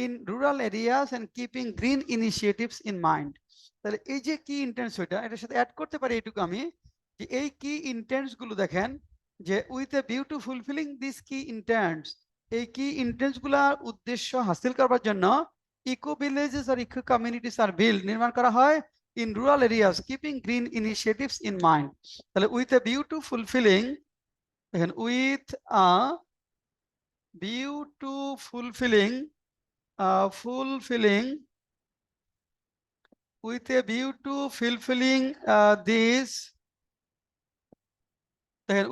in rural areas and keeping green initiatives in mind. তাহলে এই যে কি ইন্টেন্টস, ওইটা এটার সাথে অ্যাড করতে পারি এইটুকু আমি, যে এই কি ইন্টেন্টস গুলো দেখেন, যে with a view to fulfilling this key ইন্টেন্টস, এই কি ইন্টেন্টস গুলার উদ্দেশ্য হাসিল করবার জন্য ইকো ভিলেজেস আর ইকো কমিউনিটিস আর বিল্ড নির্মাণ করা হয় in rural areas keeping green initiatives in mind. তাহলে with a view to fulfilling, দেখেন with a view to fulfilling, fulfilling with a view to fulfilling these,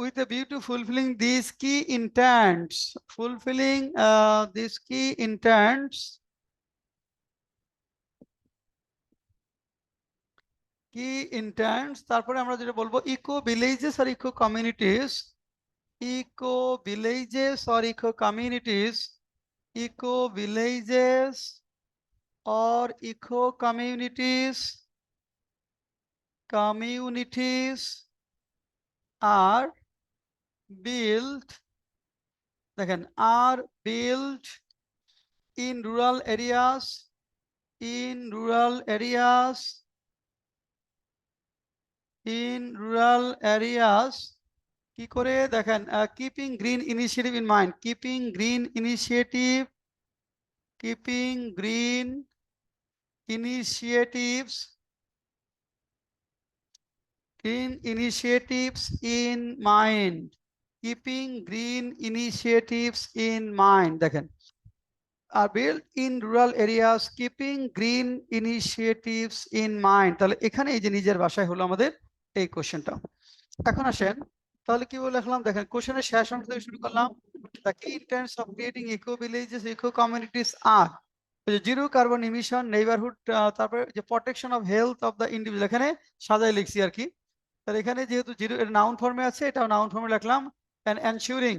with a view to fulfilling these key intents, fulfilling these key intents, তারপরে আমরা যেটা বলবো eco villages আর eco communities, eco villages or eco communities, eco villages or eco communities are built, দেখেন are built in rural areas, in rural areas, in rural areas, কি করে দেখেন, keeping green initiative in mind, keeping green initiative, keeping green initiatives, green initiatives in mind, keeping green initiatives in mind, দেখেন are built in rural areas keeping green initiatives in mind। তাহলে এখানে এই যে নিজের ভাষায় হলো আমাদের এই কোশ্চেনটা। এখন আসেন তাহলে কি বলে লিখলাম, দেখেন কোশ্চেনের শেষ অংশ থেকে শুরু করলাম। the key intents of creating eco villages eco communities are zero carbon emission neighbourhood, তারপরে যে protection of health of the individual, এখানে সাজাই লিখছি আর কি। তাহলে এখানে যেহেতু জিরো এর নাউন ফর্মে আছে, এটাও নাউন ফর্মে লিখলাম, and ensuring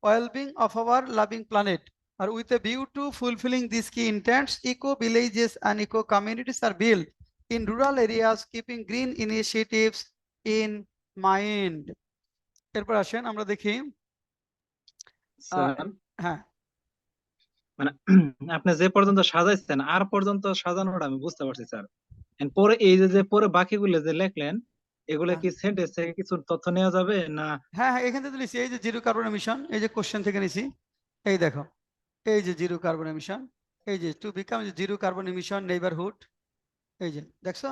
wellbeing of our loving planet. আর with a view to fulfilling this key intents eco villages and eco communities are build in rural areas keeping green initiatives in mind. এরপর আসেন আমরা দেখি, sir হ্যাঁ মানে আপনি যে পর্যন্ত সাজাইছেন আর পর্যন্ত সাজানোটা আমি বুঝতে পারছি স্যার। পরে এই যে যে পরে বাকিগুলো যে লিখলেন এগুলো হ্যাঁ কি সেন্টেন্স থেকে কিছু তথ্য নেওয়া যাবে না? হ্যাঁ হ্যাঁ, এখান থেকে তো লিখছি, এই যে জিরো কার্বন এমিশন, এই যে কোশ্চেন থেকে নিছি, এই দেখো এই যে জিরো কার্বন এমিশন, এই যে to become zero carbon emission neighbourhood, এই যে দেখছো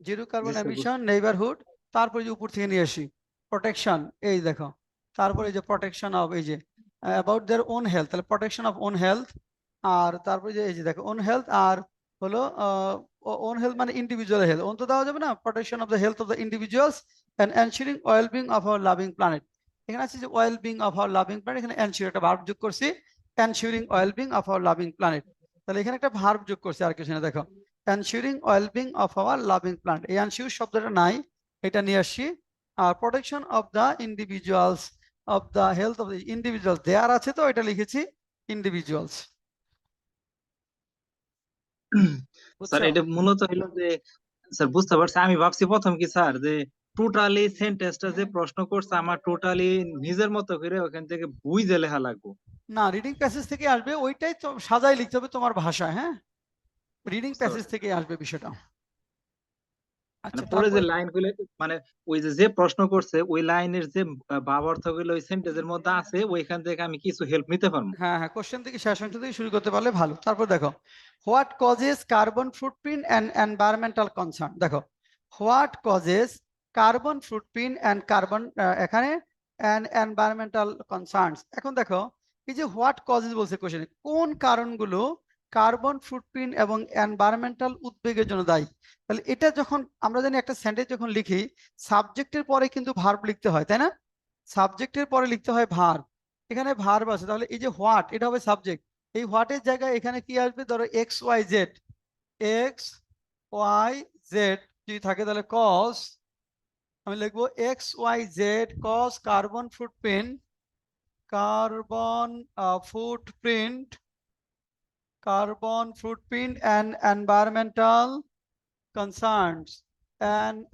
জিরো জি কার্বন স্যার এমিশন নেইবারহুড। তারপরে যে উপর থেকে নিয়ে আসি প্রোটেকশন, এই দেখো তারপরে যে প্রোটেকশন অফ, এই যে অ্যাবাউট দেয়ার ওন হেলথ, তাহলে প্রোটেকশন অফ ওন হেলথ। আর তারপরে যে এই যে দেখো ওন হেলথ, আর হলো ওন হেলথ মানে ইন্ডিভিজুয়াল হেলথ, ওন তো দেওয়া যাবে না, protection of the health of the individuals and ensuring wellbeing of our loving planet. এখানে আছে যে wellbeing of our loving planet, এখানে এনশিওর একটা ভার্ব যোগ করছি, ensuring wellbeing of our loving planet. তাহলে এখানে একটা ভার্ব যোগ করছি আর কিছু না, দেখো ensuring wellbeing of our loving plant, এই এনশিওর শব্দটা নাই, এটা নিয়ে আসছি। আর protection of the individuals, of the health of the individuals, there আছে তো এটা লিখেছি individuals। স্যার বুঝছো? এটা মূলত হলো যে, স্যার বুঝতে পারছি, আমি ভাবছি প্রথম কি স্যার যে টোটালি সেন্টেন্সটা যে প্রশ্ন করছে আমার টোটালি নিজের মতো করে ওখান থেকে বুঝে লেখা লাগবে। না, রিডিং প্যাসেজ থেকে আসবে, ওইটাই তো সাজাই লিখতে হবে তোমার ভাষায়। হ্যাঁ, রিডিং বুঝতে প্যাসেজ পারছি। থেকে আসবে বিষয়টা। মানে আচ্ছা, পরে যে তারপরে লাইন গুলো, মানে ওই যে যে প্রশ্ন করছে ওই লাইনের যে ভাব অর্থ গুলো ওই সেন্টেন্সের মধ্যে আছে, ওইখান থেকে আমি কিছু হেল্প নিতে পারবো। হ্যাঁ হ্যাঁ, কোশ্চেন থেকে শেষ অংশ থেকে শুরু করতে পারলে ভালো। তারপর দেখো, what causes carbon footprint and environmental concern. দেখো, what causes carbon footprint and carbon, এখানে অ্যান্ড এনভায়রনমেন্টাল কনসার্নস। এখন দেখো, এই যে হোয়াট কজেস বলছে কোশ্চেনে, কোন কারণগুলো কার্বন ফুটপ্রিন্ট এবং এনভায়রনমেন্টাল উদ্বেগের জন্য দায়ী। তাহলে এটা যখন আমরা জানি একটা সেন্টেন্স যখন লিখি, সাবজেক্টের পরে কিন্তু ভার্ব লিখতে হয়, তাই না? সাবজেক্টের পরে লিখতে হয় ভার্ব। এখানে ভার্ব আছে, তাহলে এই যে হোয়াট, এটা হবে সাবজেক্ট। এই হোয়াটের জায়গায় এখানে কি আসবে? ধরো X Y Z, X Y Z যদি থাকে তাহলে কজ, আমি লিখবো X Y Z cause carbon footprint, carbon footprint, carbon footprint and environmental concerns,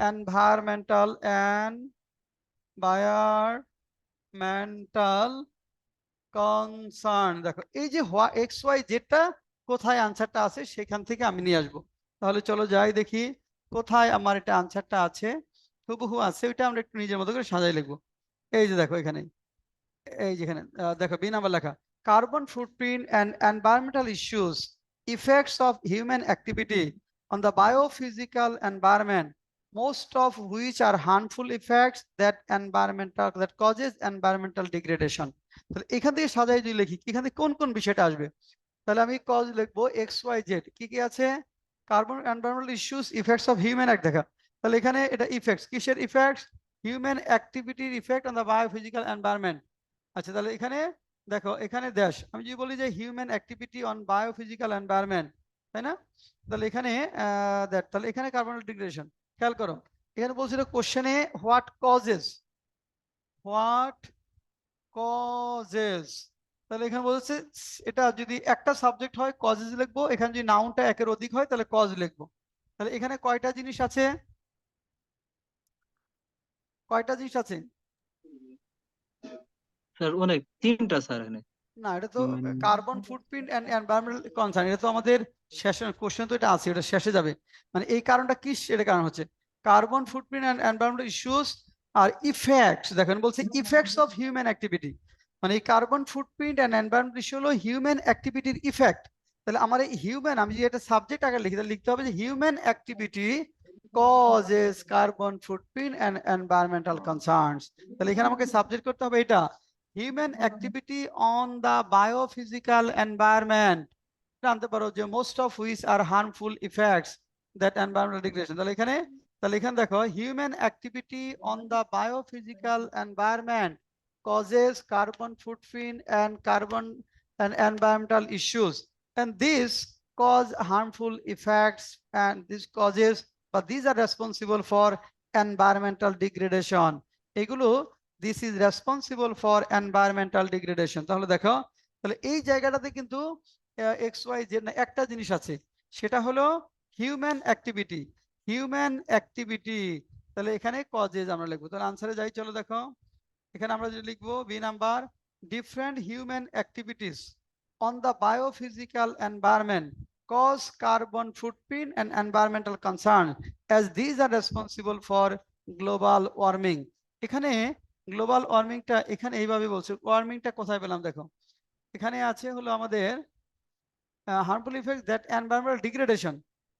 environmental concern. দেখো, এই যে এক্স ওয়াই যেটা কোথায় আনসারটা আছে সেখান থেকে আমি নিয়ে আসবো। তাহলে চলো যাই দেখি কোথায় আমার এটা আনসারটা আছে। হুবহু আছে, ওইটা আমরা একটু নিজের মতো করে সাজাই লিখবো। এই যে দেখো এখানে, এই যেখানে দেখো বি নাম্বার লেখা, carbon footprint and environmental issues, effects of human activity on the biophysical environment, most of which are harmful effects that causes environmental degradation। তাহলে এখান থেকে সাজাই যদি লিখি, এখান থেকে কোন কোন বিষয়টা আসবে, তাহলে আমি কজ লিখবো এক্স ওয়াই জেড, কি কি আছে? Carbon environmental issues, effects of human act. দেখা, তাহলে এখানে এটা ইফেক্টস, কিসের ইফেক্টস? হিউম্যান অ্যাক্টিভিটির effect on the biophysical environment. আচ্ছা, তাহলে এখানে দেখো, এখানে দেশ, আমি যদি বলি যে human activity on biophysical environment, তাই না? তাহলে এখানে তাহলে এখানে কার্বন ডিগ্রেডেশন। খেয়াল করো, এখানে বলছিল কোশ্চেনে হোয়াট কজেস, হোয়াট কজেস, তাহলে এখানে বলছে এটা যদি একটা সাবজেক্ট হয় কজেস লিখবো, এখানে যদি নাউনটা একের অধিক হয় তাহলে কজ লিখবো। তাহলে এখানে কয়টা জিনিস আছে? কয়টা জিনিস আছে? স্যার অনেক, তিনটা স্যার এখানে। না, এটা তো human, carbon footprint and environmental concern, এটা তো আমাদের শেষে কোশ্চেন তো এটা আছে, এটা শেষে যাবে। মানে এই কারণটা কি, এটা কারণ হচ্ছে carbon footprint and environmental issues আর ইফেক্টস। দেখেন বলছে ইফেক্টস অফ হিউম্যান অ্যাক্টিভিটি, মানে এই carbon footprint and environmental issue হলো হিউম্যান অ্যাক্টিভিটির ইফেক্ট। তাহলে আমার এই হিউম্যান, আমি যদি একটা সাবজেক্ট আগে লিখি তাহলে লিখতে হবে যে human activity causes carbon footprint and environmental concerns. তাহলে এখানে আমাকে সাবজেক্ট করতে হবে এটা, human activity on the biophysical environment, জানতে পারো যে most of which are harmful effects that environmental degradation. তাহলে এখানে দেখো human activity on the biophysical environment causes carbon footprint and carbon and environmental issues, and these cause harmful effects, and this causes, but these are responsible for environmental degradation। এগুলো, this is responsible for environmental degradation. তাহলে দেখো, তাহলে এই জায়গাটাতে কিন্তু x Y Z না, একটা জিনিস আছে, সেটা হলো হিউম্যান অ্যাক্টিভিটি, হিউম্যান অ্যাক্টিভিটি। তাহলে এখানে কজেজ আমরা লিখবো। তাহলে আনসারে যাই, চলো দেখো, এখানে আমরা যদি লিখবো B number, different human activities on the biophysical environment cause carbon footprint and environmental concern as these are responsible for global warming। এখানে গ্লোবাল ওয়ার্মিংটা এখানে এইভাবে বলছে, ওয়ার্মিংটা কোথায় পেলাম দেখো, এখানে আছে হলো আমাদের harmful effect that environmental degradation.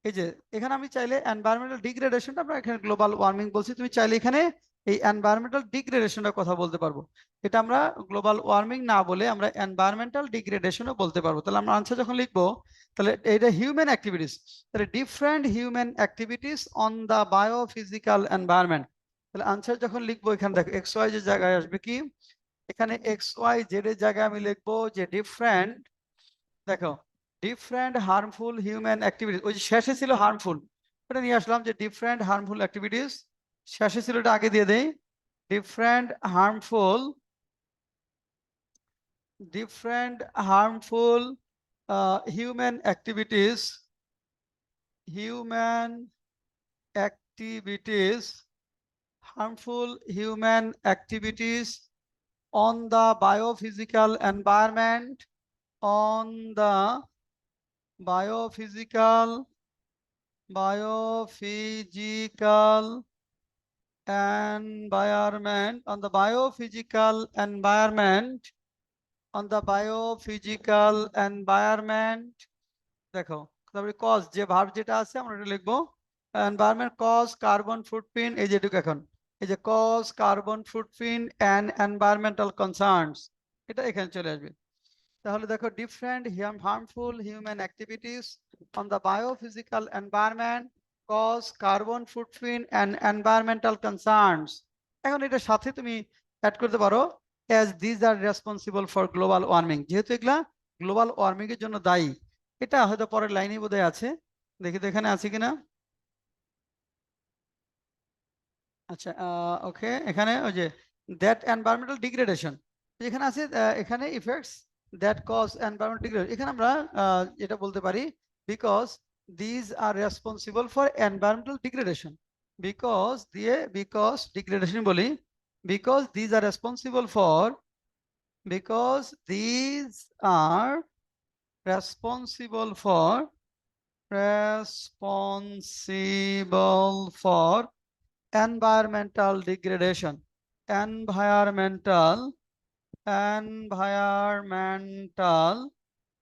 এই যে এখানে আমি চাইলে এনভায়রনমেন্টাল ডিগ্রেডেশনটা, আমরা এখানে গ্লোবাল ওয়ার্মিং বলছি, তুমি চাইলে এখানে এই এনভায়রনমেন্টাল ডিগ্রেডেশনের কথা বলতে পারবো। এটা আমরা গ্লোবাল ওয়ার্মিং না বলে আমরা এনভায়রনমেন্টাল ডিগ্রেডেশনও বলতে পারবো। তাহলে আমরা আনসার যখন লিখবো, তাহলে এটা হিউম্যান অ্যাক্টিভিটিস, তাহলে different human activities on the biophysical environment. তাহলে আনসার যখন লিখবো, এখানে দেখো এক্স ওয়াই যে জায়গায় আসবে কি, এখানে এক্স ওয়াই জেড এর জায়গায় আমি লিখবো যে ডিফারেন্ট, দেখো ডিফারেন্ট হার্মফুল হিউম্যান অ্যাক্টিভিটিস, ওই যে শেষে ছিল হার্মফুল, এটা নিয়ে আসলাম যে ডিফারেন্ট হার্মফুল অ্যাক্টিভিটিস, শেষে ছিল এটা আগে দিয়ে দেই, different harmful different harmful human activities, harmful human activities on the biophysical environment, on the biophysical environment, on the biophysical environment, on the biophysical environment, দেখো তারপরে কজ যে ভার্ব যেটা আছে আমরা এটা লিখবো এনভায়রনমেন্ট কজ কার্বন ফুটপ্রিন্ট এই যেটুকু এখন এই যে cause carbon footprint and environmental concerns এটা এখানে চলে আসবে তাহলে দেখো different harmful human activities on the biophysical environment cause carbon footprint and environmental concerns এখন এটার সাথে তুমি অ্যাড করতে পারো as these are responsible for global warming যেহেতু এগুলা গ্লোবাল ওয়ার্মিং এর জন্য দায়ী এটা হয়তো পরের লাইনে বোধহয় আছে দেখি তো এখানে আছে কিনা আচ্ছা ওকে এখানে ওই যে দ্যাট এনভায়রনমেন্টাল ডিগ্রেডেশন এখানে আছে এখানে effects that cause environmental degradation এখানে আমরা এটা বলতে পারি because these are responsible for environmental degradation because degradation বলি because these are responsible for because these are responsible for environmental degradation environmental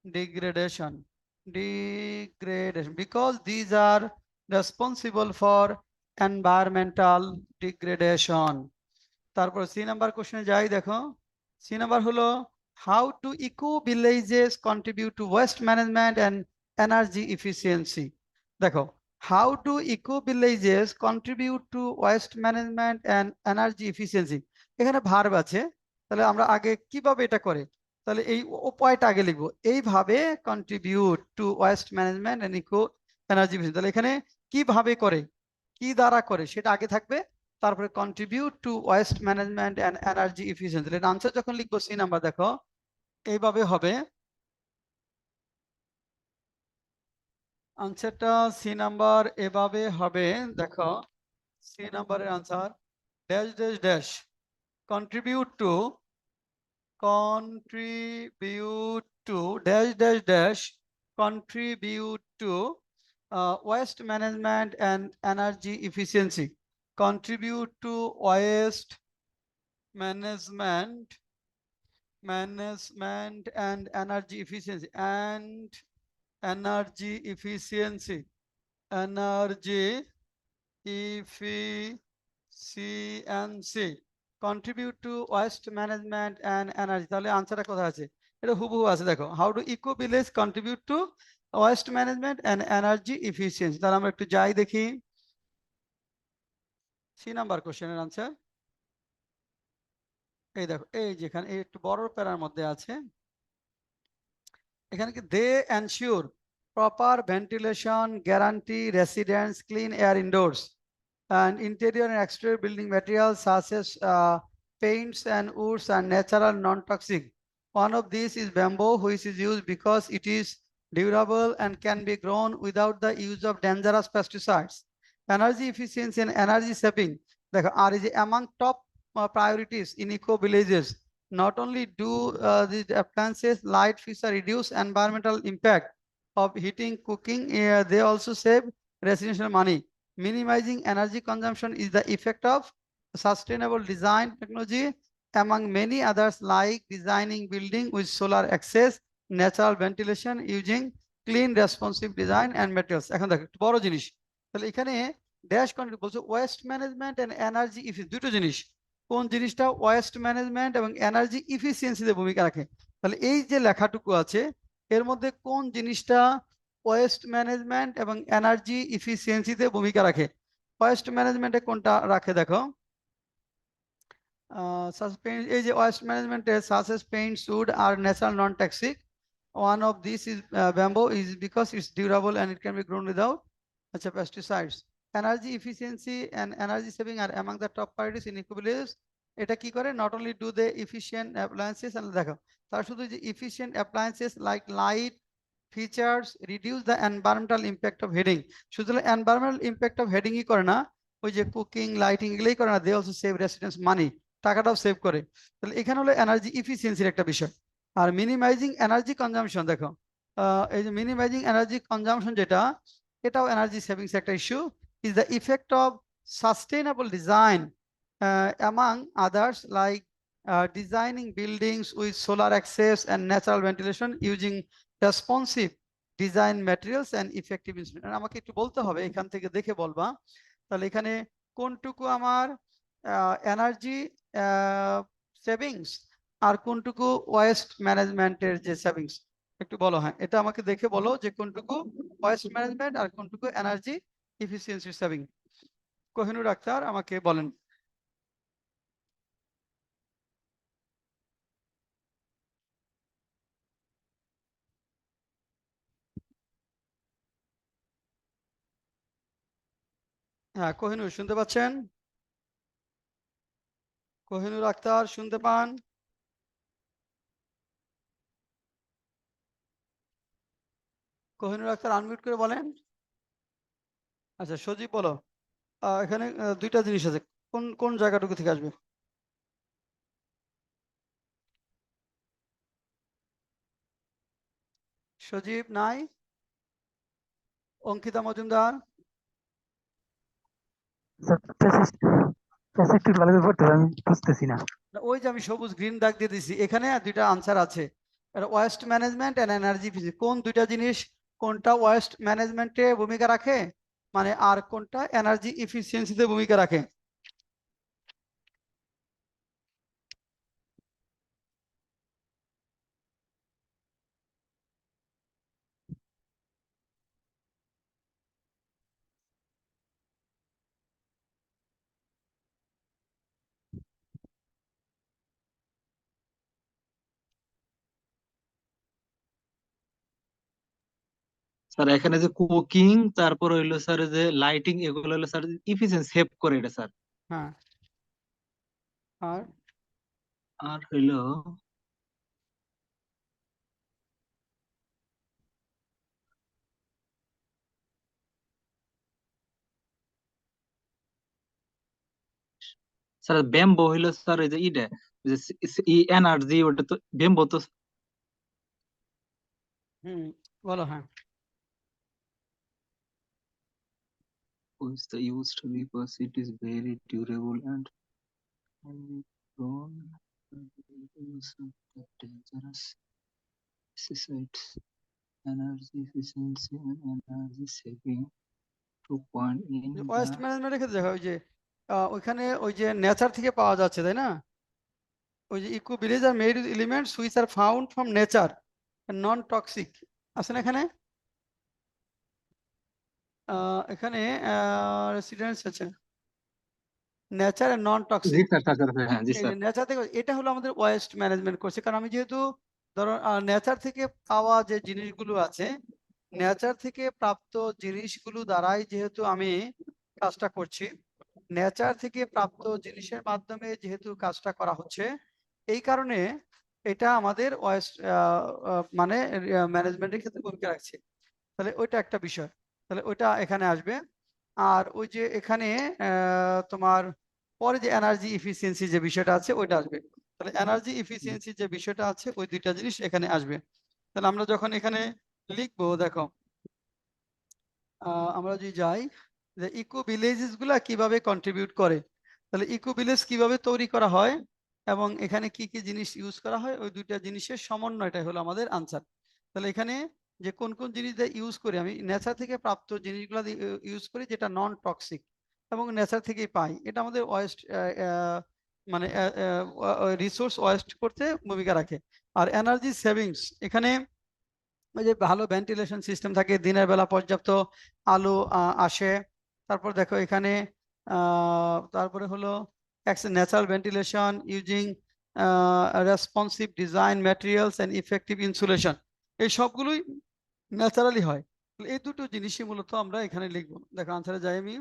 degradation because these are responsible for environmental degradation তারপর C number কোশ্চেনে যাই দেখো C number হলো how to eco villages contribute to waste management and energy efficiency দেখো how to eco villages contribute to waste management and energy efficiency এখানে verb আছে তাহলে আমরা আগে কিভাবে এটা করে তাহলে এই উপায়টা আগে লিখবো এইভাবে contribute to waste management and eco energy efficiency তাহলে এখানে কিভাবে করে কি দ্বারা করে সেটা আগে থাকবে তারপরে contribute to waste management and energy efficiency এর আনসার যখন লিখবো সি নাম্বার দেখো এইভাবে হবে আনসারটা সি নাম্বার এভাবে হবে দেখো সি নাম্বারের answer dash dash dash contribute to dash dash dash contribute to waste management and energy efficiency contribute to waste management and energy efficiency energy efficiency contribute to waste management and energy তাহলে আনসারটা কোথায় আছে এটা হুবহু আছে দেখো how to eco village contribute to waste management and energy efficiency তাহলে আমরা একটু যাই দেখি সি নাম্বার কোশ্চেনের আনসার এই দেখো এই যেখানে এই একটু বড় প্যারার মধ্যে আছে এখানে কি they ensure proper ventilation guarantee residents clean air indoors and interior and exterior building materials such as paints and woods are natural non-toxic. One of these is bamboo, which is used because it is durable and can be grown without the use of dangerous pesticides. Energy efficiency and energy saving are among top priorities in eco villages. Not only do these appliances light feature reduce environmental impact of heating, cooking, they also save residential money. Minimizing energy consumption is the effect of sustainable design technology among many others like designing building with solar access, natural ventilation using clean responsive design and materials এখন দেখো একটু বড় জিনিস তাহলে এখানে dash contribute বলছে waste management and energy efficiency দুটো জিনিস কোন জিনিসটা ওয়েস্ট ম্যানেজমেন্ট এবং এনার্জি এফিসিয়েন্সিতে ভূমিকা রাখে তাহলে এই যে লেখাটুকু আছে এর মধ্যে কোন জিনিসটা ওয়েস্ট ম্যানেজমেন্ট এবং এনার্জি এফিসিয়েন্সিতে ভূমিকা রাখে ওয়েস্ট ম্যানেজমেন্টে কোনটা রাখে দেখো এই যে ওয়েস্ট ম্যানেজমেন্টে such as paints wood R natural non toxic one of these is bamboo is because it's durable and it can be grown without pesticides energy efficiency and energy saving are among the top priorities in eco villages এটা কি করে, not only do they efficient appliances, দেখো তারা শুধু যে efficient appliances like light features reduce the environmental impact of heating, শুধু environmental impact of হেডিংই করে না, ওই যে কুকিং লাইটিং এগুলোই করে না, they also save residents money, টাকাটাও সেভ করে। তাহলে এখানে হলো এনার্জি ইফিসিয়েন্সির একটা বিষয়। আর মিনিমাইজিং এনার্জি কনজাম্পশন, দেখো এই যে মিনিমাইজিং এনার্জি কনজাম্পশন যেটা, এটাও এনার্জি সেভিংস একটা issue. Is the effect of sustainable design among others like designing buildings with solar access and natural ventilation using responsive design materials and effective instrument. আমাকে একটু বলতে হবে, এখান থেকে দেখে বলবা। তাহলে এখানে কোনটুকু আমার এনার্জি সেভিংস আর কোনটুকু ওয়েস্ট ম্যানেজমেন্টের যে সেভিংস, একটু বলো। হ্যাঁ, এটা আমাকে দেখে বলো যে কোনটুকু ওয়েস্ট ম্যানেজমেন্ট আর কোনটুকু energy efficiency saving. Kohinoor Akhter আমাকে বলেন। হ্যাঁ, কোহিনুর শুনতে পাচ্ছেন? কোহিনুর আক্তার শুনতে পান? কোহিনুর আক্তার আনমিউট করে বলেন। আচ্ছা, সজীব বলো। এখানে দুইটা জিনিস আছে, কোন কোন জায়গাটুকু থেকে আসবে? সজীব নাই? অঙ্কিতা মজুমদার? একটু ভালো করে পড়তে হবে, আমি বুঝতেছি না। ওই যে আমি সবুজ গ্রিন দাগ দিয়ে দিছি, এখানে দুইটা আনসার আছে, ওয়েস্ট ম্যানেজমেন্ট এন্ড এনার্জি ফিজি। কোন দুইটা জিনিস, কোনটা ওয়েস্ট ম্যানেজমেন্টে ভূমিকা রাখে মানে, আর কোনটা এনার্জি ইফিসিয়েন্সিতে ভূমিকা রাখে? স্যার এখানে যে কুকিং, তারপর হইলো স্যার যে লাইটিং, এগুলো হলো স্যার ইফিসিয়েন্সি সেভ করে এটা স্যার। হ্যাঁ, আর আর হইলো স্যার ব্যাম্বো হইলো স্যার এই যে ইটা, যে এনার্জি, ওটা তো ব্যাম্বো তো। হুম, বলো। হ্যাঁ, Is the used because it is very durable and highly prone to the use of the dangerous pesticides. Energy efficiency and energy saving to point in West the ম্যানেজমেন্টের ক্ষেত্রে দেখো, ওই যে ওইখানে ওই যে নেচার থেকে পাওয়া যাচ্ছে, তাই না? ওই যে eco village are made elements which are found from nature, non toxic, আছে না এখানে? এখানে রেসিডেন্টস আছে, নেচার এন্ড নন জি টক্সিক। স্যার, স্যার হ্যাঁ জি এই স্যার। যে নেচার থেকে, এটা হলো আমাদের ওয়েস্ট ম্যানেজমেন্ট করছে, কারণ আমি যেহেতু ধরো নেচার থেকে পাওয়া যে জিনিসগুলো আছে, নেচার থেকে প্রাপ্ত জিনিসগুলো দ্বারাই যেহেতু আমি কাজটা করছি, নেচার থেকে প্রাপ্ত জিনিসের মাধ্যমে যেহেতু কাজটা করা হচ্ছে, এই কারণে এটা আমাদের ওয়েস্ট মানে ম্যানেজমেন্টের ক্ষেত্রে ভূমিকা রাখছে। তাহলে ওইটা একটা বিষয়, তাহলে ওইটা এখানে আসবে। আর ওই যে এখানে তোমার পরে যে এনার্জি ইফিসিয়েন্সি যে বিষয়টা আছে ওইটা আসবে। তাহলে এনার্জি ইফিসিয়েন্সি যে বিষয়টা আছে ওই দুইটা জিনিস এখানে আসবে। তাহলে আমরা যখন এখানে লিখবো, দেখো আমরা যদি যাই যে ইকো ভিলেজেস গুলা কিভাবে কন্ট্রিবিউট করে, তাহলে ইকো ভিলেজ কিভাবে তৈরি করা হয় এবং এখানে কি কি জিনিস ইউজ করা হয়, ওই দুইটা জিনিসের সমন্বয়টাই হলো আমাদের আনসার। তাহলে এখানে যে কোন কোন জিনিস দিয়ে ইউজ করি, আমি নেচার থেকে প্রাপ্ত জিনিসগুলো ইউজ করি যেটা নন টক্সিক এবং নেচার থেকেই পাই, এটা আমাদের ওয়েস্ট মানে রিসোর্স ওয়েস্ট করতে ভূমিকা রাখে। আর এনার্জি সেভিংস, এখানে ওই যে ভালো ভেন্টিলেশন সিস্টেম থাকে, দিনের বেলা পর্যাপ্ত আলো আসে। তারপর দেখো এখানে তারপরে হলো natural ventilation using responsive design materials and effective insulation, এই সবগুলোই ন্যাচারালি হয়। তাহলে এই দুটো জিনিসই মূলত আমরা এখানে লিখবো। দেখো আনসারে যাই আমি,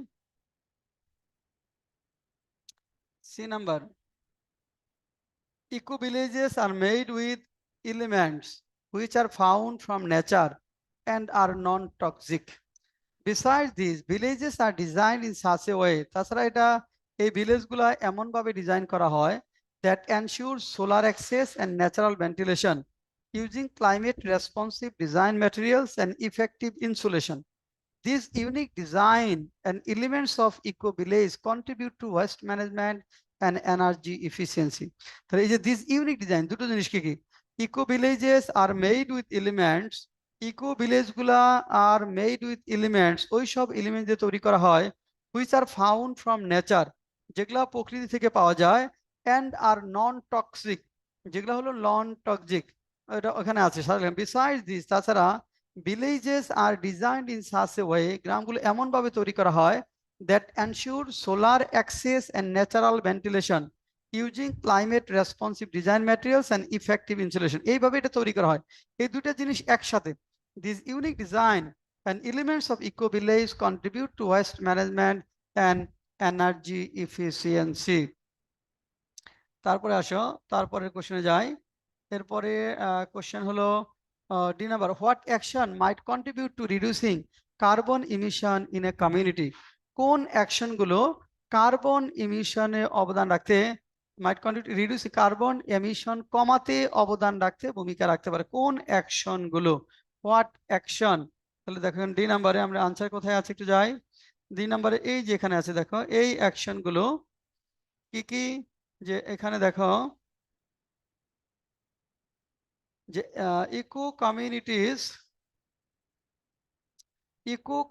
C number. Eco villages are made with elements which are found from nature and are non-toxic. Besides these, villages are designed in such a way, তাছাড়া এটা এই ভিলেজগুলো এমনভাবে ডিজাইন করা হয় that ensures solar access and natural ventilation using climate responsive design materials and effective insulation. This unique design and elements of eco-village contribute to waste management and energy efficiency. তাহলে এই যে this unique design দুটো জিনিস কি কি? Eco villages are made with elements. Eco village গুলা are made with elements. ওই সব এলিমেন্ট দিয়ে তৈরি করা হয় which are found from nature, যেগুলা প্রকৃতি থেকে পাওয়া যায়, and are non-toxic, যেগুলা হলো non-toxic। এটা ওখানে আছে। Besides this, তাছাড়া villages are designed in such a way, গ্রামগুলো এমনভাবে তৈরি করা হয় that ensure solar access and natural ventilation using climate responsive design materials and effective insulation। এইভাবে এটা তৈরি করা হয়। এই দুটো জিনিস একসাথে, this unique design and elements of eco village contribute to waste management and energy efficiency। তারপরে আসো, তারপরের কোশ্চেনে যাই। এরপরে কোশ্চেন হলো D number, what action might contribute to reducing carbon emission in a community? কোন অ্যাকশনগুলো কার্বন ইমিশনে অবদান রাখতে, might contribute reducing carbon emission কমাতে অবদান রাখতে, ভূমিকা রাখতে পারে? কোন অ্যাকশনগুলো, হোয়াট অ্যাকশন? তাহলে দেখো ডি নাম্বারে আমরা আনসার কোথায় আছে একটু যাই। ডি নাম্বারে এই যে এখানে আছে, দেখো এই অ্যাকশনগুলো কি কি, যে এখানে দেখো যে eco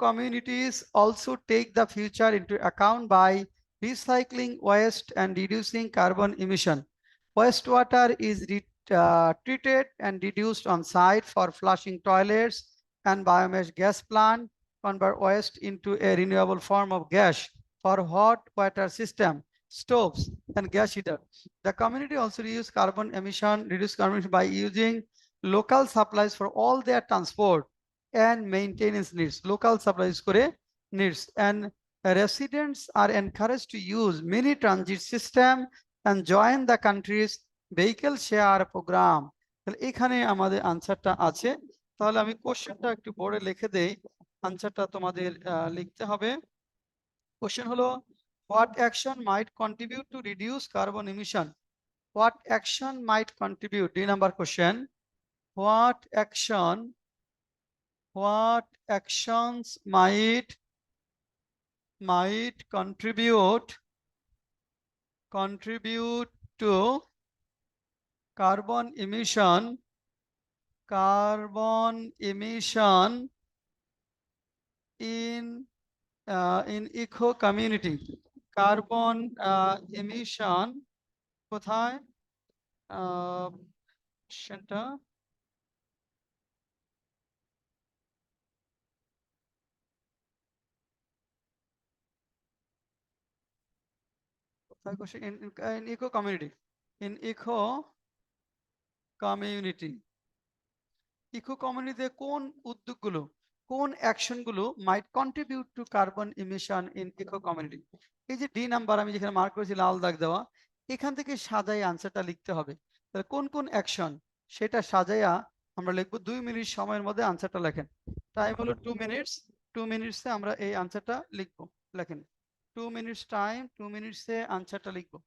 communities also take the future into account by recycling waste and reducing carbon emission. Wastewater is treated and reduced on site for flushing toilets, and biomass gas plant convert waste into a renewable form of gas for hot water system, stoves and gas heater. The community also reduce carbon emission by using local supplies for all their transport and maintenance needs, local supplies করে needs, and residents are encouraged to use mini transit system and join the country's vehicle share program। তাহলে এখানে আমাদের আনসারটা আছে। তাহলে আমি কোশ্চেনটা একটু বোর্ডে লিখে দেই, আনসারটা তোমাদের লিখতে হবে। কোশ্চেন হলো, what action might contribute to reduce carbon emission? What action might contribute? D number question, what actions might contribute to carbon emission in eco community? Carbon emission কোথায় সেটা in eco community, in eco community, eco কমিউনিটিতে কোন উদ্যোগগুলো, কোন অ্যাকশনগুলো might contribute to carbon emission in eco community? এই যে D number আমি যেখানে মার্ক করেছি লাল দাগ দেওয়া, এখান থেকে সাজাই আনসারটা লিখতে হবে। তাহলে কোন কোন অ্যাকশন সেটা সাজাইয়া আমরা লিখবো। 2 মিনিট সময়ের মধ্যে আনসারটা লেখেন। টাইম হলো 2 মিনিটস। 2 মিনিটসে আমরা এই আনসারটা লিখবো। লেখেন 2 মিনিটস টাইম, 2 মিনিটসে আনসারটা লিখবো।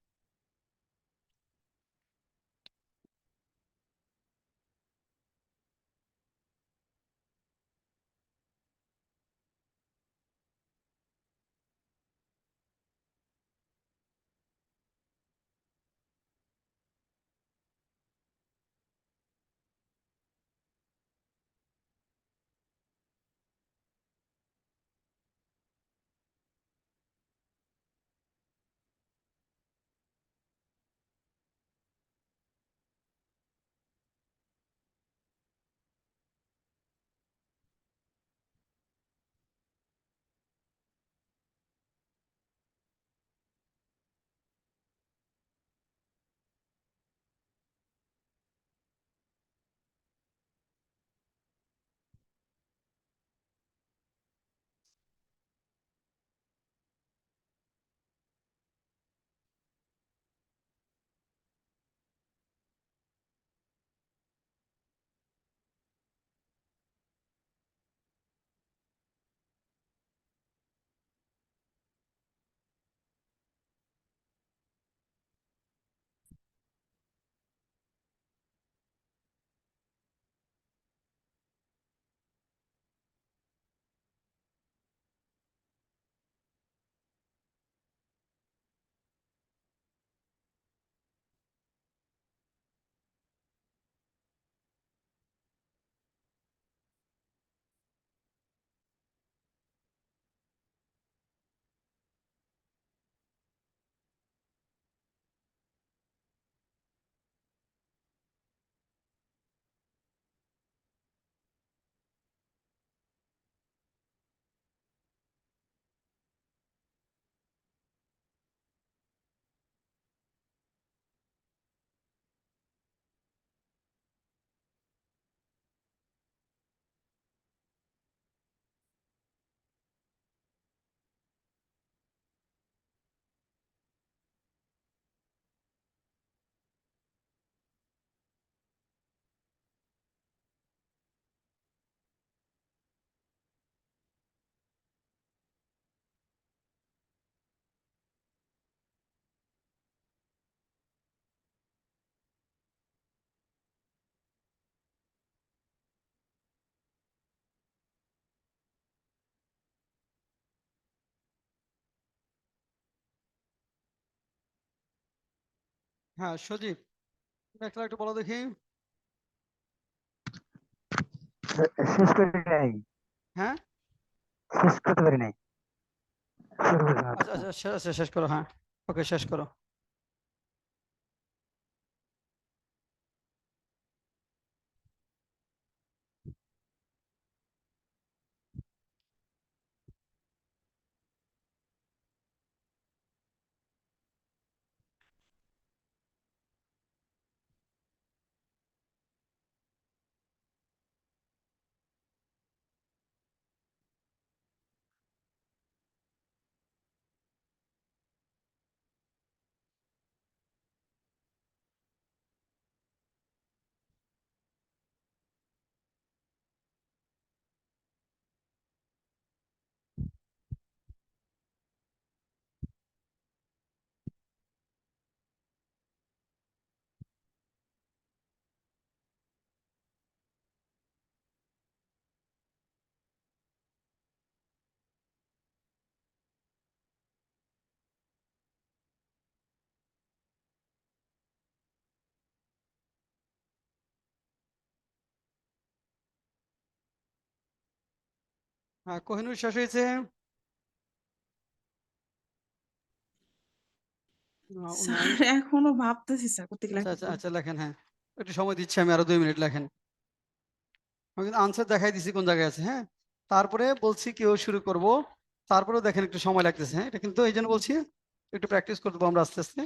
হ্যাঁ সজীব, একটা একটু বলো দেখি। শেষ করে নাই, হ্যাঁ শেষ করতে পারি নাই, শুরু করতে আচ্ছা আচ্ছা শেষ করো, হ্যাঁ ওকে শেষ করো। হ্যাঁ কোহিনূর শেষ হয়েছে। স্যার 19। এখনো ভাবতেছি স্যার করতে গেলে আচ্ছা আচ্ছা আচ্ছা লেখেন, হ্যাঁ একটু সময় দিচ্ছি আমি, আরো 2 মিনিট লেখেন। আমি কিন্তু আনসার দেখাই দিছি কোন জায়গায় আছে, হ্যাঁ তারপরে বলছি কেউ শুরু করব, তারপরেও দেখেন একটু সময় লাগতেছে, হ্যাঁ এটা কিন্তু এই জন্য বলছি একটু প্র্যাকটিস করবো আমরা আস্তে আস্তে।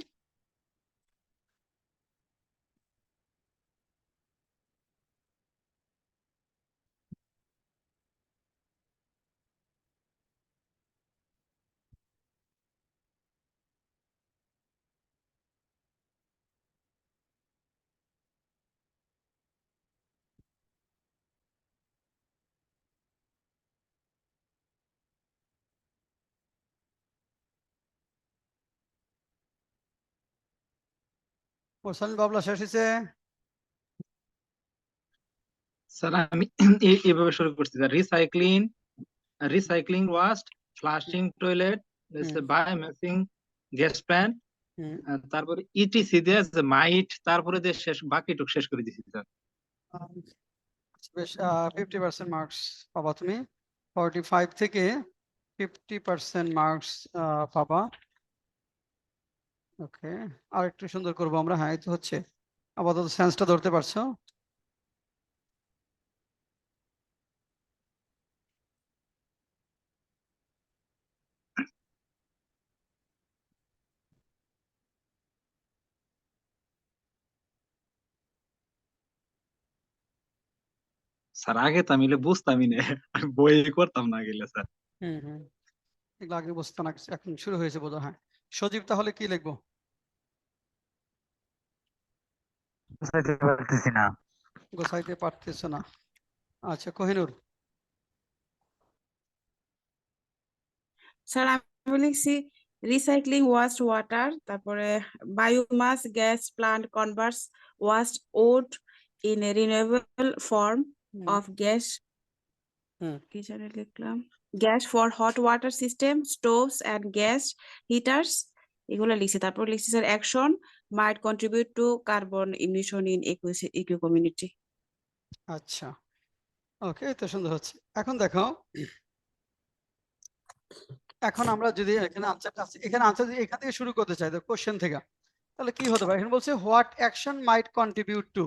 মোরসালিন বাবলা শেষ হয়েছে। স্যার আমি এইভাবে শুরু করছি sir, recycling waste, flushing toilet, hmm বায়োমেসিং গ্যাস প্ল্যান্ট, হুম। তারপরে ইটিসি দিয়ে মাইট, তারপরে দিয়ে শেষ বাকিটুক শেষ করে দিছি স্যার। বেশ 50% মার্কস পাবা তুমি, 45 থেকে 50% মার্কস পাবা। ওকে, আর একটু সুন্দর করবো আমরা, হ্যাঁ এই তো হচ্ছে, আপাতত সেন্সটা ধরতে পারছো। স্যার আগে তো আমি এগুলো বুঝতামই না, আমি বই করতাম না গেলে স্যার। হুম হুম, এগুলো আগে বুঝতে না, এখন শুরু হয়েছে বোধ হয়। হ্যাঁ সজীব, তাহলে কি লিখবো? বুঝতে পারতেছি না। গোছাইতে পারতেছো না, আচ্ছা কোহিনূর। স্যার আমি লিখছি রিসাইক্লিং ওয়াস্ট ওয়াটার, তারপরে biomass gas plant converts waste wood in a renewable form hmm of gas, hmm. কি জানি লিখলাম, gas for hot water system stoves and gas heaters, এগুলো লিখছি। তারপর লিখছি sir action might contribute to carbon emission in eco community. আচ্ছা okay, তো সুন্দর হচ্ছে। এখন দেখো, এখন আমরা যদি এখানে আনসারটা আছে, এখানে আনসার যদি এখান থেকে শুরু করতে চাই, কোশ্চেন থেকে, তাহলে কি হতে পারে? এখানে বলছে what action might contribute to.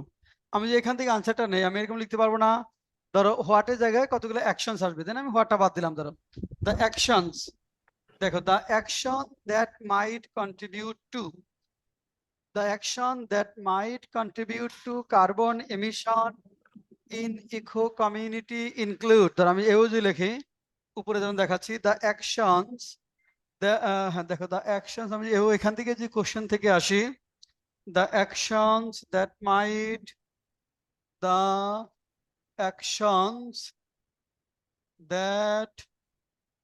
আমি যে এখান থেকে আনসারটা নেই, আমি এরকম লিখতে পারবো না। ধরো হোয়াটের জায়গায় কতগুলো অ্যাকশনস আসবে, দেন আমি হোয়াটটা বাদ দিলাম। ধরো দ্য অ্যাকশনস, দেখো the action that might contribute to, the action that might contribute to carbon emission in eco community include, ধর আমি এও যদি লিখি, উপরে যেমন দেখাচ্ছি দ্য অ্যাকশনস, হ্যাঁ দেখো দ্য অ্যাকশনস, আমি এও এখান থেকে যে কোশ্চেন থেকে আসি, the actions that might, the actions that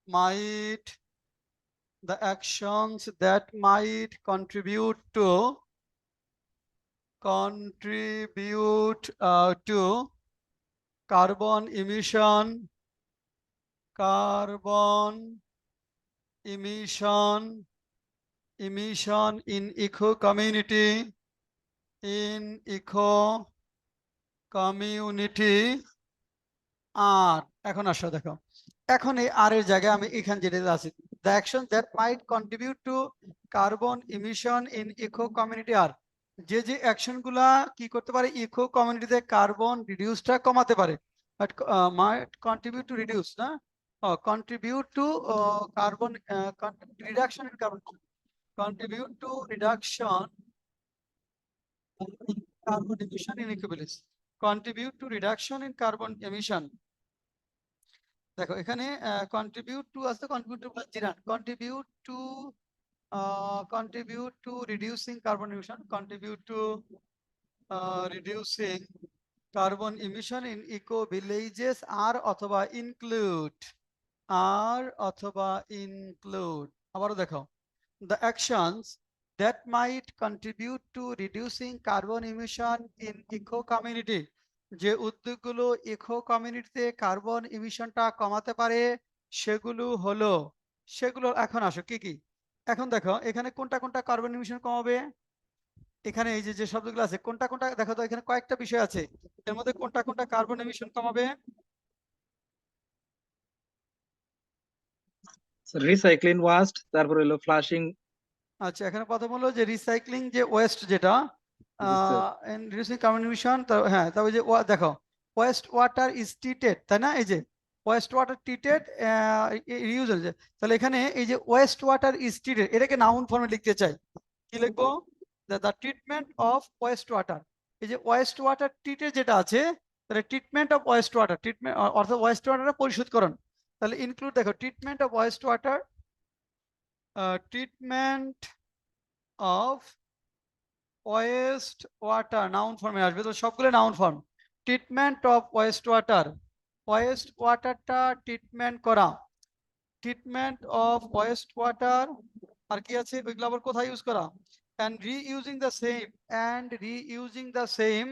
might, the actions that might contribute to carbon emission in eco community in eco community আর এখন আসো দেখো, এখন এই আর এর জায়গায় আমি এখানে যেটা আছে, the action that might contribute to carbon emission in eco community আর যে যে অ্যাকশন গুলা কি করতে পারে ইকো কমিউনিটিতে কার্বন রিডিউসটা কমাতে পারে, but might contribute to reduce না contribute to carbon reduction in carbon, contribute to reduction in carbon emission in equivalence, contribute to reduction in carbon emission। দেখো এখানে কন্ট্রিবিউট টু আছে, কন্ট্রিবিউট টু জিরান, contribute to reducing carbon emission, contribute to reducing carbon emission in eco villages আর অথবা include. আবারও দেখো, the actions that might contribute to reducing carbon emission in eco community, যে উদ্যোগগুলো ইকো কমিউনিটিতে carbon ইমিশনটা কমাতে পারে সেগুলো এখন আসো কি কি। এখন দেখো এখানে কোনটা কোনটা কার্বন ইমিশন কমাবে, এখানে এই যে যে শব্দগুলো আছে কোনটা কোনটা দেখো তো, এখানে কয়েকটা বিষয় আছে, এর মধ্যে কোনটা কোনটা কার্বন ইমিশন কমাবে। রিসাইক্লিং ওয়াস্ট, তারপর হলো ফ্লাশিং। আচ্ছা এখানে প্রথম হলো যে রিসাইক্লিং যে ওয়েস্ট যেটা রিডিউসিং কার্বন ইমিশন, হ্যাঁ তবে যে দেখো ওয়েস্ট ওয়াটার ইজ ট্রিটেড, তাই না, এই যে ওয়েস্ট ওয়াটার ট্রিটেড রিউজ হয়েছে, তাহলে এখানে এই যে ওয়েস্ট ওয়াটার ইজ ট্রিটেড এটাকে নাউন ফর্মে লিখতে চাই, কি লিখবো, the treatment of waste water, এই যে ওয়েস্ট ওয়াটার ট্রিটেড যেটা আছে, তাহলে treatment of waste water, treatment অর্থাৎ ওয়েস্ট ওয়াটার পরিশোধকরণ, তাহলে ইনক্লুড দেখো treatment of waste water, treatment of waste water noun ফর্মে আসবে, তো সবগুলো noun form, treatment of waste ওয়াটারটা ট্রিটমেন্ট করা, ট্রিটমেন্ট অফ ওয়েস্ট ওয়াটার, আর কি আছে ওইগুলো আবার কোথায় ইউজ করা, and reusing the same and reusing the same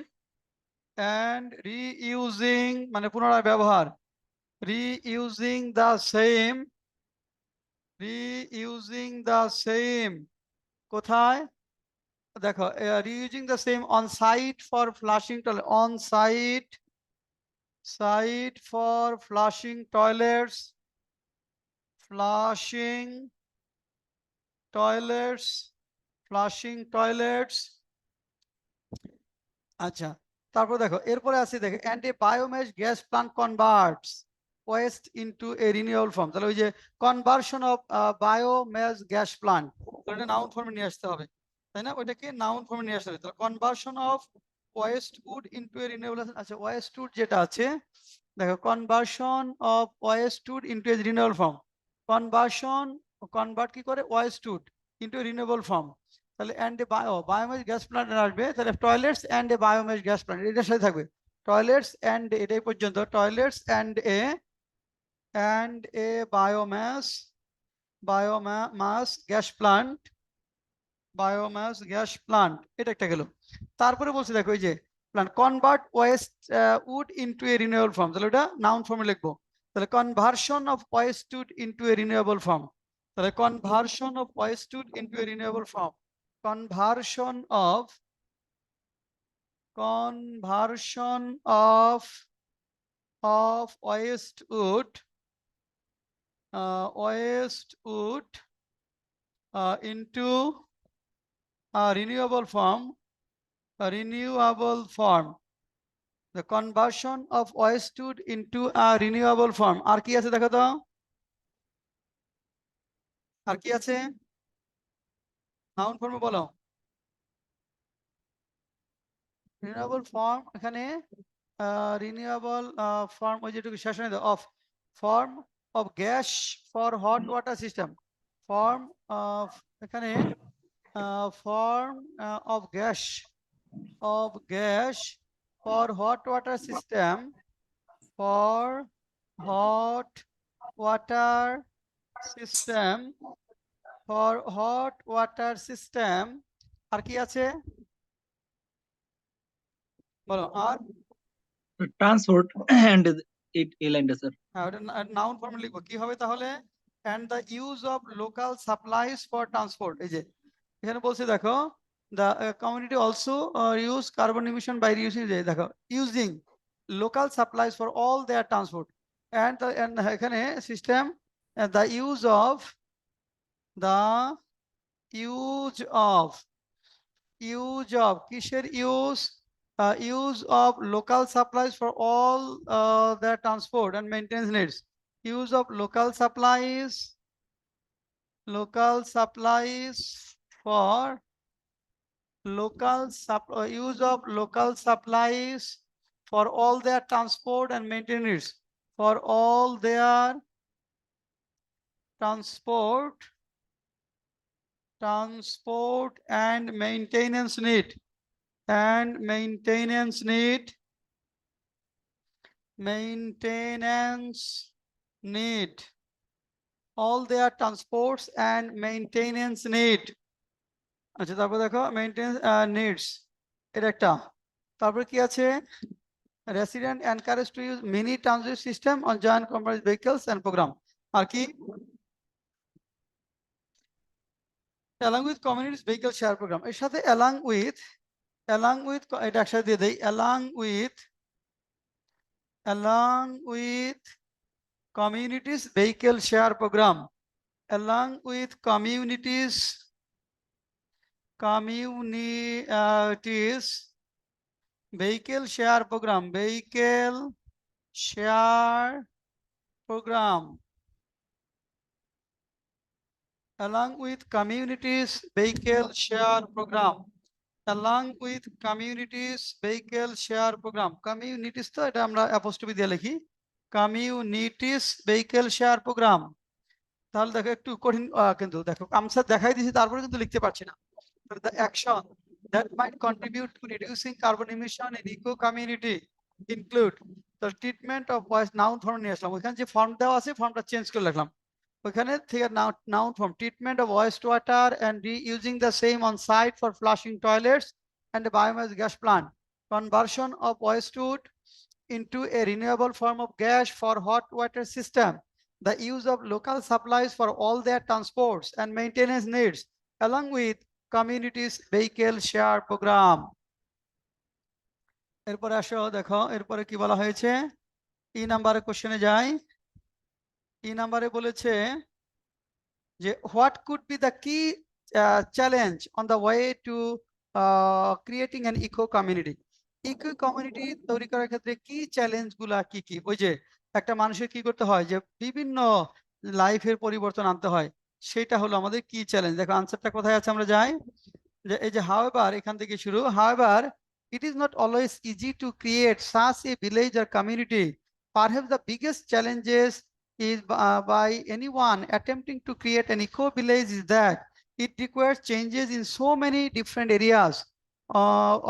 and reusing মানে পুনরায় ব্যবহার, reusing the same কোথায় দেখো, reusing the same on site for flushing toilet, on site for flushing toilets, flushing toilets। আচ্ছা তারপর দেখো এরপরে আছে দেখো, and a biomass gas plant converts waste into a renewable form, তাহলে ওই যে কনভার্সন অফ বায়োম্যাস গ্যাস প্লান্ট, ওটা নাউন ফর্মে নিয়ে আসতে হবে, তাই না, ওইটাকে নাউন ফর্মে নিয়ে আসতে হবে, তাহলে conversion of waste wood into a renewable. আচ্ছা ওয়েস্ট উড যেটা আছে দেখো, conversion of waste wood into a renewable form, convert কি করে waste wood into a renewable form, তাহলে and a biomass gas plant আসবে, তাহলে toilets and a biomass gas plant এটার সাথে থাকবে, টয়লেটস এন্ড এটাই পর্যন্ত, toilets and a biomass gas plant, এটা একটা গেল। তারপরে বলছি দেখো এই যে plant convert waste wood into a renewable form, তাহলে ওটা নাউন ফর্মে লিখবো, তাহলে conversion of waste wood into a renewable form, তাহলে conversion of waste wood into a renewable form, conversion of waste wood into a renewable form, the conversion of waste wood into a renewable form, আর কি আছে দেখো তো, আর কি আছে noun ফর্মে বলো, renewable form, এখানে রিনিউয়েবল ফর্ম ওই যেটুকু শেষ হয়ে of form of gas for hot water system, form of এখানে form of gas for hot water system, for hot water system, আর কি আছে বলো, আর transport and it aligned sir. হ্যাঁ ওটা নাউন ফর্মে লিখবো, কি হবে তাহলে, and the use of local supplies for transport, এই যে এখানে বলছি দেখো The community also use carbon emission by reducing দেখো using local supplies for all their transport and এখানে system the use of কিসের use of local supplies for all their transport and maintenance needs. Use of local supplies for use of local supplies for all their transport and maintenance for all their transport and maintenance need all their transports and maintenance need আচ্ছা তারপর দেখো maintenance needs এটা একটা তারপর কি আছে resident encouraged to use mini transit system on joint commercial vehicles and program আর কি along with communities vehicle share program এর সাথে along with এটা একসাথে দিয়ে দেই along with communities vehicle share program along with communities vehicle share program along with communities vehicle share program communities তো এটা আমরা অ্যাপোস্ট্রফি দিয়ে লিখি communities vehicle share program তাহলে দেখো একটু কঠিন কিন্তু দেখো আনসার দেখাই দিয়েছি তারপরে কিন্তু লিখতে পারছি না the action that might contribute to reducing carbon emission in eco community include the treatment of waste noun form নিয়ে আসলাম ওখানে যে ফর্ম দেওয়া আছে ফর্মটা চেঞ্জ করে লিখলাম ওখানে থেকে noun form treatment of waste water and reusing the same on site for flushing toilets and a biomass gas plant conversion of waste wood into a renewable form of gas for hot water system the use of local supplies for all their transports and maintenance needs along with communities vehicle share program এরপরে আসো দেখো এরপরে কি বলা হয়েছে ই নাম্বারে কোশ্চেনে যাই ই নাম্বারে বলেছে যে what could be the key challenge on the way to creating an eco community তৈরি করার ক্ষেত্রে কি চ্যালেঞ্জ গুলা কি কি ওই যে একটা মানুষের কি করতে হয় যে বিভিন্ন লাইফের পরিবর্তন আনতে হয় সেটা হলো আমাদের কি চ্যালেঞ্জ দেখো আনসারটা কোথায় আছে আমরা যাই যে এই যে however এখান থেকে শুরু however it is not always easy to create such a village or community perhaps the biggest challenges is by anyone attempting to create an eco village is that it requires changes in so many different areas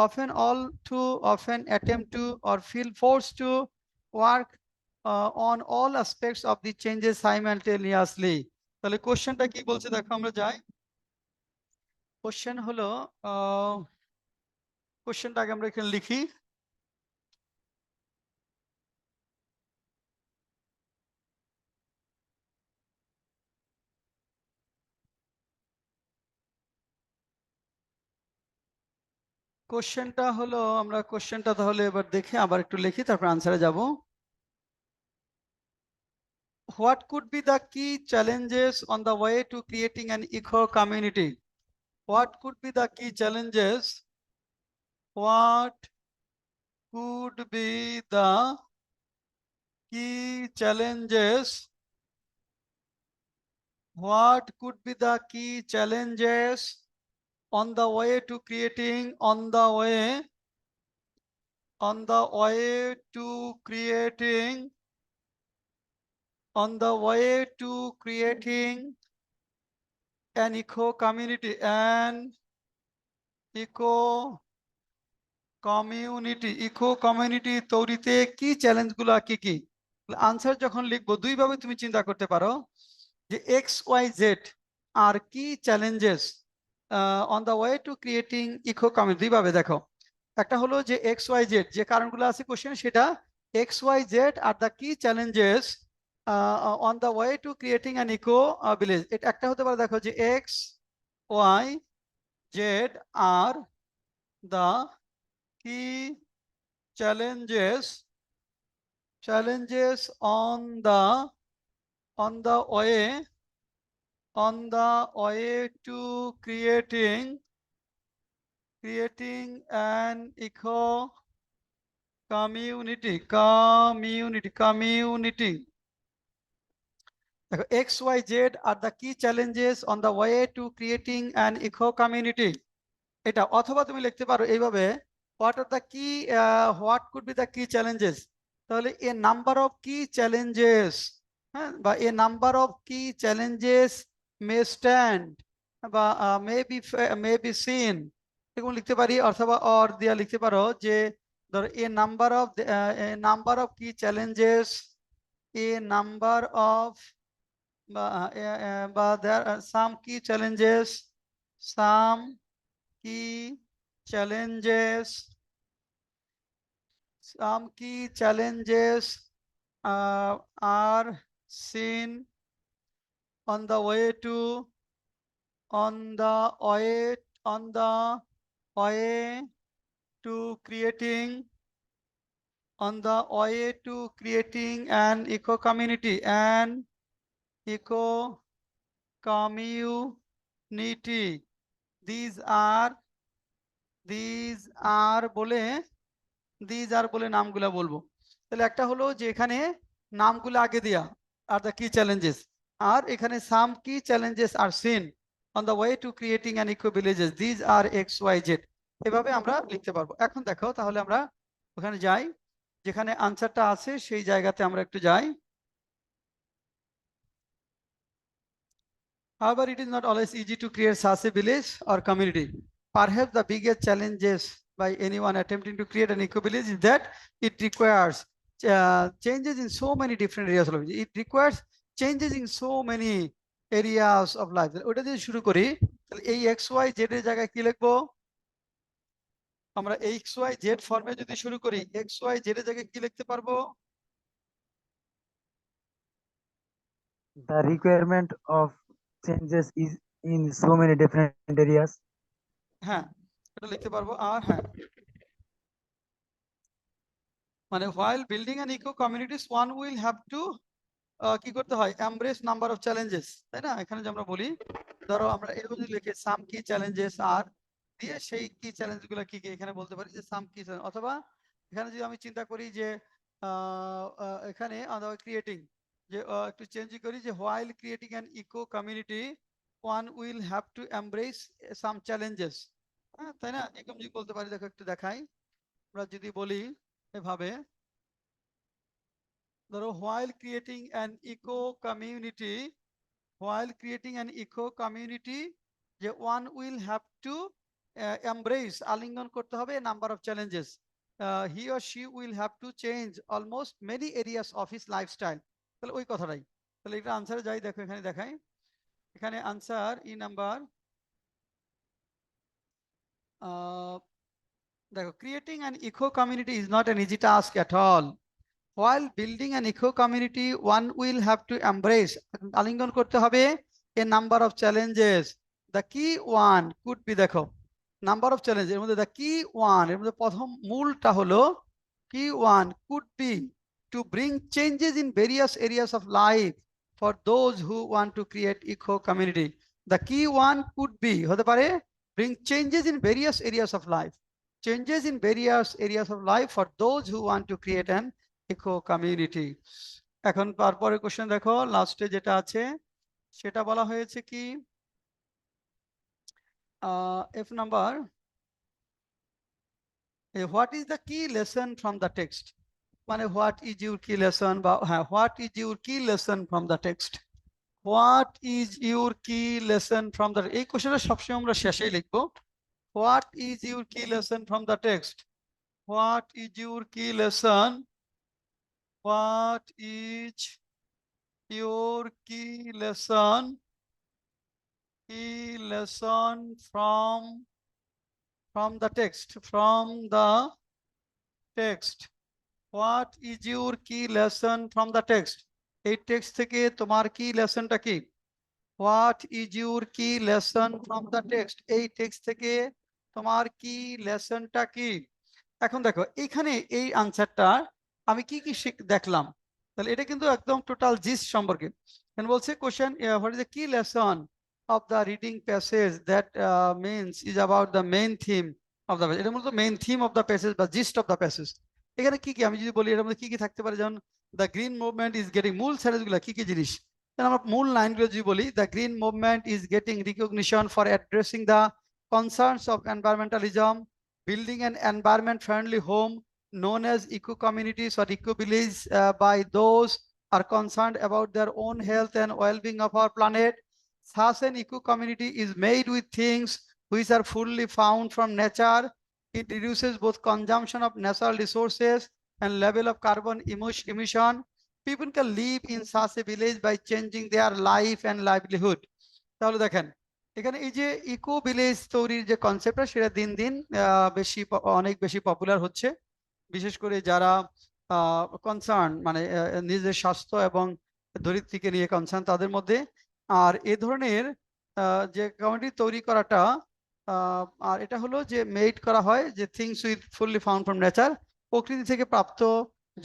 often all too often attempt to or feel forced to work on all aspects of the changes simultaneously তাহলে কোশ্চেনটা কি বলছে দেখো আমরা যাই question হলো কোশ্চেনটা আগে আমরা এখানে লিখি কোশ্চেনটা হলো আমরা কোশ্চেনটা তাহলে এবার দেখে আবার একটু লিখি তারপর আনসারে যাব What could be the key challenges on the way to creating an eco community? What could be the key challenges? What could be the key challenges? What could be the key challenges on the way to creating an eco community তৈরিতে কি challenge গুলা কি কি answer যখন লিখবো দুই ভাবে তুমি চিন্তা করতে পারো যে XYZ are key challenges on the way to creating eco community দুই ভাবে দেখো একটা হলো যে XYZ যে কারণগুলো আছে কোশ্চেন সেটা XYZ are the key challenges on the way to creating an eco village এটা একটা হতে পারে দেখো যে XYZ Z are the key challenges on the way to creating an eco community দেখো XYZ are the key challenges on the way to creating an eco community। এটা অথবা তুমি লিখতে পারো এইভাবে, what are the key what could be the key challenges, তাহলে a number of key challenges, হ্যাঁ, বা a number of key challenges may stand বা may be seen, এরকম লিখতে পারি। অথবা অর দিয়া লিখতে পারো যে ধরো a number of key challenges, a number of বা there are some key challenges are seen on the way to on the way to creating an eco community these are বলে নামগুলা বলবো। তাহলে একটা হলো যে এখানে নামগুলো আগে দেয়া আর দ্য কি চ্যালেঞ্জেস, আর এখানে some key challenges are seen on the way to creating an eco villages these are XYZ, এভাবে আমরা লিখতে পারবো। এখন দেখো তাহলে আমরা ওখানে যাই, যেখানে আনসারটা আছে সেই জায়গাতে আমরা একটু যাই। However, it is not always easy to create such a village or community. Perhaps the biggest challenges by anyone attempting to create an eco-village is that it requires changes in so many different areas of life. It requires changes in so many areas of life. ওটা দিয়ে শুরু করি, তাহলে এই XYZ এর জায়গায় কি লিখবো আমরা? XYZ ফর্মে যদি শুরু করি, XYZ এর জায়গায় কি লিখতে পারবো? The requirement of changes is in so many different areas. হ্যাঁ, এটা লিখতে পারবো। আর হ্যাঁ, মানে while building an eco communities one will have to কি করতে হয়? embrace number of challenges, তাই না? এখানে যে আমরা বলি ধরো আমরা এরকম যদি লিখি some key challenges are দিয়ে সেই কি চ্যালেঞ্জ গুলো কি কি এখানে বলতে পারি যে some key challenge, অথবা এখানে যদি আমি চিন্তা করি যে এখানে ক্রিয়েটিং যে একটু চেঞ্জ করি যে while creating an eco community one will have to embrace some challenges, হ্যাঁ তাই না? এরকম যদি বলতে পারি, দেখো একটু দেখাই, আমরা যদি বলি এভাবে ধরো while creating an eco community যে one will have to embrace আলিঙ্গন করতে হবে number of challenges, he or she will have to change almost many areas of his lifestyle। তাহলে ওই কথাটাই, তাহলে এটা আনসারে যাই, দেখো এখানে দেখাই, এখানে আনসার ই নাম্বার দেখো creating an eco community is not an easy task at all. While building an eco community, one will have to embrace আলিঙ্গন করতে হবে a number of challenges. The key one could be, দেখো number of challenges এর মধ্যে the key one এর মধ্যে প্রথম মূলটা হলো key one could be to bring changes in various areas of life for those who want to create eco community. The key one could be হতে পারে bring changes in various areas of life for those who want to create an eco community। এখন তারপরে question দেখো লাস্টে যেটা আছে সেটা বলা হয়েছে কি F number, what is the key lesson from the text, মানে what is your key lesson বা হ্যাঁ what is your key lesson from the text, what is your key lesson from the, এই কোশ্চেনটা সবসময় আমরা শেষেই লিখবো। what is your key lesson from the text, what is your key lesson, what is your key lesson from the text, what is your key lesson from the text, এই text থেকে তোমার কি লেসনটা কি, হোয়াট ইজ ইউর কি lesson from the text, এই text থেকে তোমার কি লেসনটা কি। এখন দেখো এইখানে এই আনসারটা আমি কি কি দেখলাম, তাহলে এটা কিন্তু একদম টোটাল জিস সম্পর্কে। এখন বলছে কোশ্চেন হোয়াট ইজ দ্য কি lesson of the reading passage that means is about the main theme of the passage, এটা মূলত main theme of the passage বা জিস্ট অফ দ্য প্যাসেজ। এখানে কি কি আমি যদি বলি এর মধ্যে কি কি থাকতে পারে, যেমন the green movement is getting, মূল সেন্টেন্স গুলা কি কি জিনিস, আমরা মূল লাইনগুলো যদি বলি, the green movement is getting recognition for addressing the concerns of environmentalism, building an environment-friendly home known as eco-communities or eco-villages by those are concerned about their own health and well-being of our planet. Such an eco-community is made with things which are fully found from nature. It reduces both consumption of natural resources and level of carbon emission. People can live in such a village by changing their life and livelihood. তাহলে দেখেন এখানে এই যে eco village তৈরির যে কনসেপ্টটা সেটা দিন দিন অনেক বেশি পপুলার হচ্ছে, বিশেষ করে যারা কনসার্ন মানে নিজের স্বাস্থ্য এবং ধরিত্রীকে নিয়ে কনসার্ন তাদের মধ্যে। আর এ ধরনের যে কমিউনিটি তৈরি করাটা আর এটা হলো যে মেড করা হয় যে things with fully found from nature, প্রকৃতি থেকে প্রাপ্ত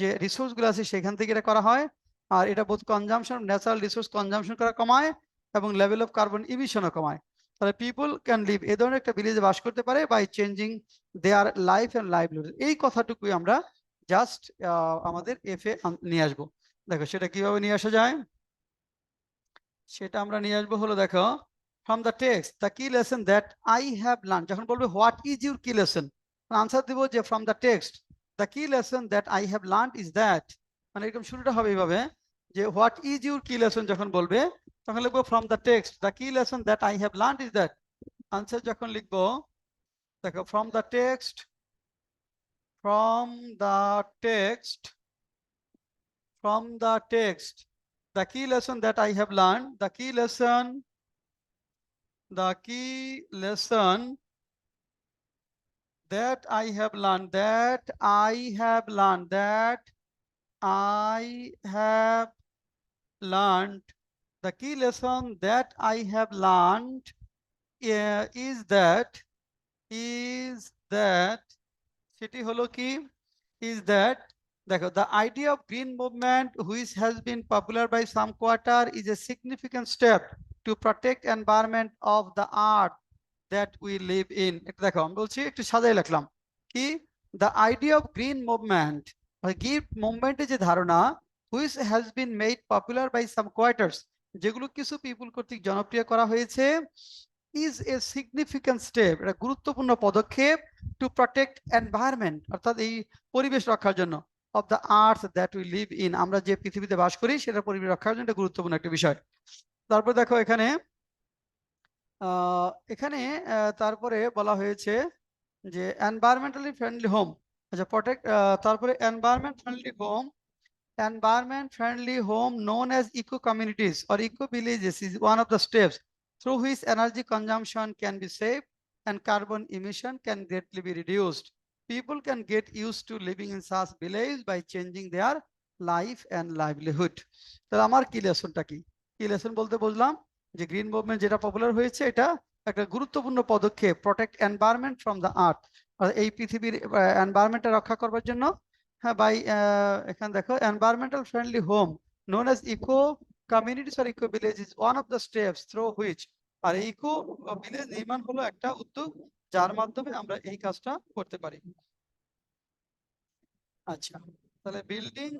যে রিসোর্সগুলো আছে সেখান থেকে এটা করা হয়। আর এটা বোধ কনজামশন ন্যাচারাল রিসোর্স কনজামশন করা কমায় এবং লেভেল অফ কার্বন ইমিশনও কমায়। তাহলে পিপল ক্যান লিভ, এ ধরনের একটা ভিলেজে বাস করতে পারে by changing their life and livelihood. এই কথাটুকুই আমরা জাস্ট আমাদের এফে নিয়ে আসবো। দেখো সেটা কিভাবে নিয়ে আসা যায়, সেটা আমরা নিয়ে আসবো হলো দেখো ফ্রম দ্য টেক্সট দ্য কি lesson that I have learn, যখন বলবে হোয়াট ইজ ইউর কি লেসন আনসার দিব যে ফ্রম দ্য টেক্সট দ্য কি lesson that I have learn is that, মানে এরকম শুরুটা হবে এইভাবে যে হোয়াট ইজ ইউর কি লেসন যখন বলবে তখন লিখবো ফ্রম দ্য টেক্সট দ্য কি lesson that I have learn is that. Answer যখন লিখবো দেখো from the text, from the text, from the text the key lesson that I have learned, the key lesson that I have learned, that I have learned, that I have learned, the key lesson that I have learned is that সেটি হলো কি is that দেখো the idea of green movement which has been popular by some quarter is a significant step to protect environment of the earth that we live in। এটা দেখো আমি বলছি একটু সাজাই লিখলাম কি the idea of green movement, green মুভমেন্টের যে ধারণা which has been made popular by some quarters, যেগুলো কিছু পিপল কর্তৃক জনপ্রিয় করা হয়েছে, is a significant step, এটা গুরুত্বপূর্ণ পদক্ষেপ to protect environment অর্থাৎ এই পরিবেশ রক্ষার জন্য of the earth that we live in, আমরা যে পৃথিবীতে বাস করি সেটা পরিবেশ রক্ষার জন্য একটা গুরুত্বপূর্ণ একটা বিষয়। তারপর দেখো এখানে এখানে তারপরে বলা হয়েছে যে এনভায়রনমেন্টালি ফ্রেন্ডলি হোম, আচ্ছা প্রটেক্ট, তারপরে environment friendly home known as eco communities or eco villages is one of the steps through which energy consumption can be saved and carbon emission can greatly be reduced. People can get used to living in such villages by changing their life and livelihood. তাহলে আমার কি লেসনটা কি, কি lesson বলতে বুঝলাম যে green movement যেটা popular হয়েছে এটা একটা গুরুত্বপূর্ণ পদক্ষেপ protect environment from the earth, এই পৃথিবীর এনভায়রনমেন্টটা রক্ষা করবার জন্য। হ্যাঁ বাই এখানে দেখো environmental friendly home known as eco communities or eco village is one of the steps through which, আর ইকো ভিলেজ নির্মাণ হলো একটা উদ্যোগ যার মাধ্যমে আমরা এই কাজটা করতে পারি। আচ্ছা তাহলে building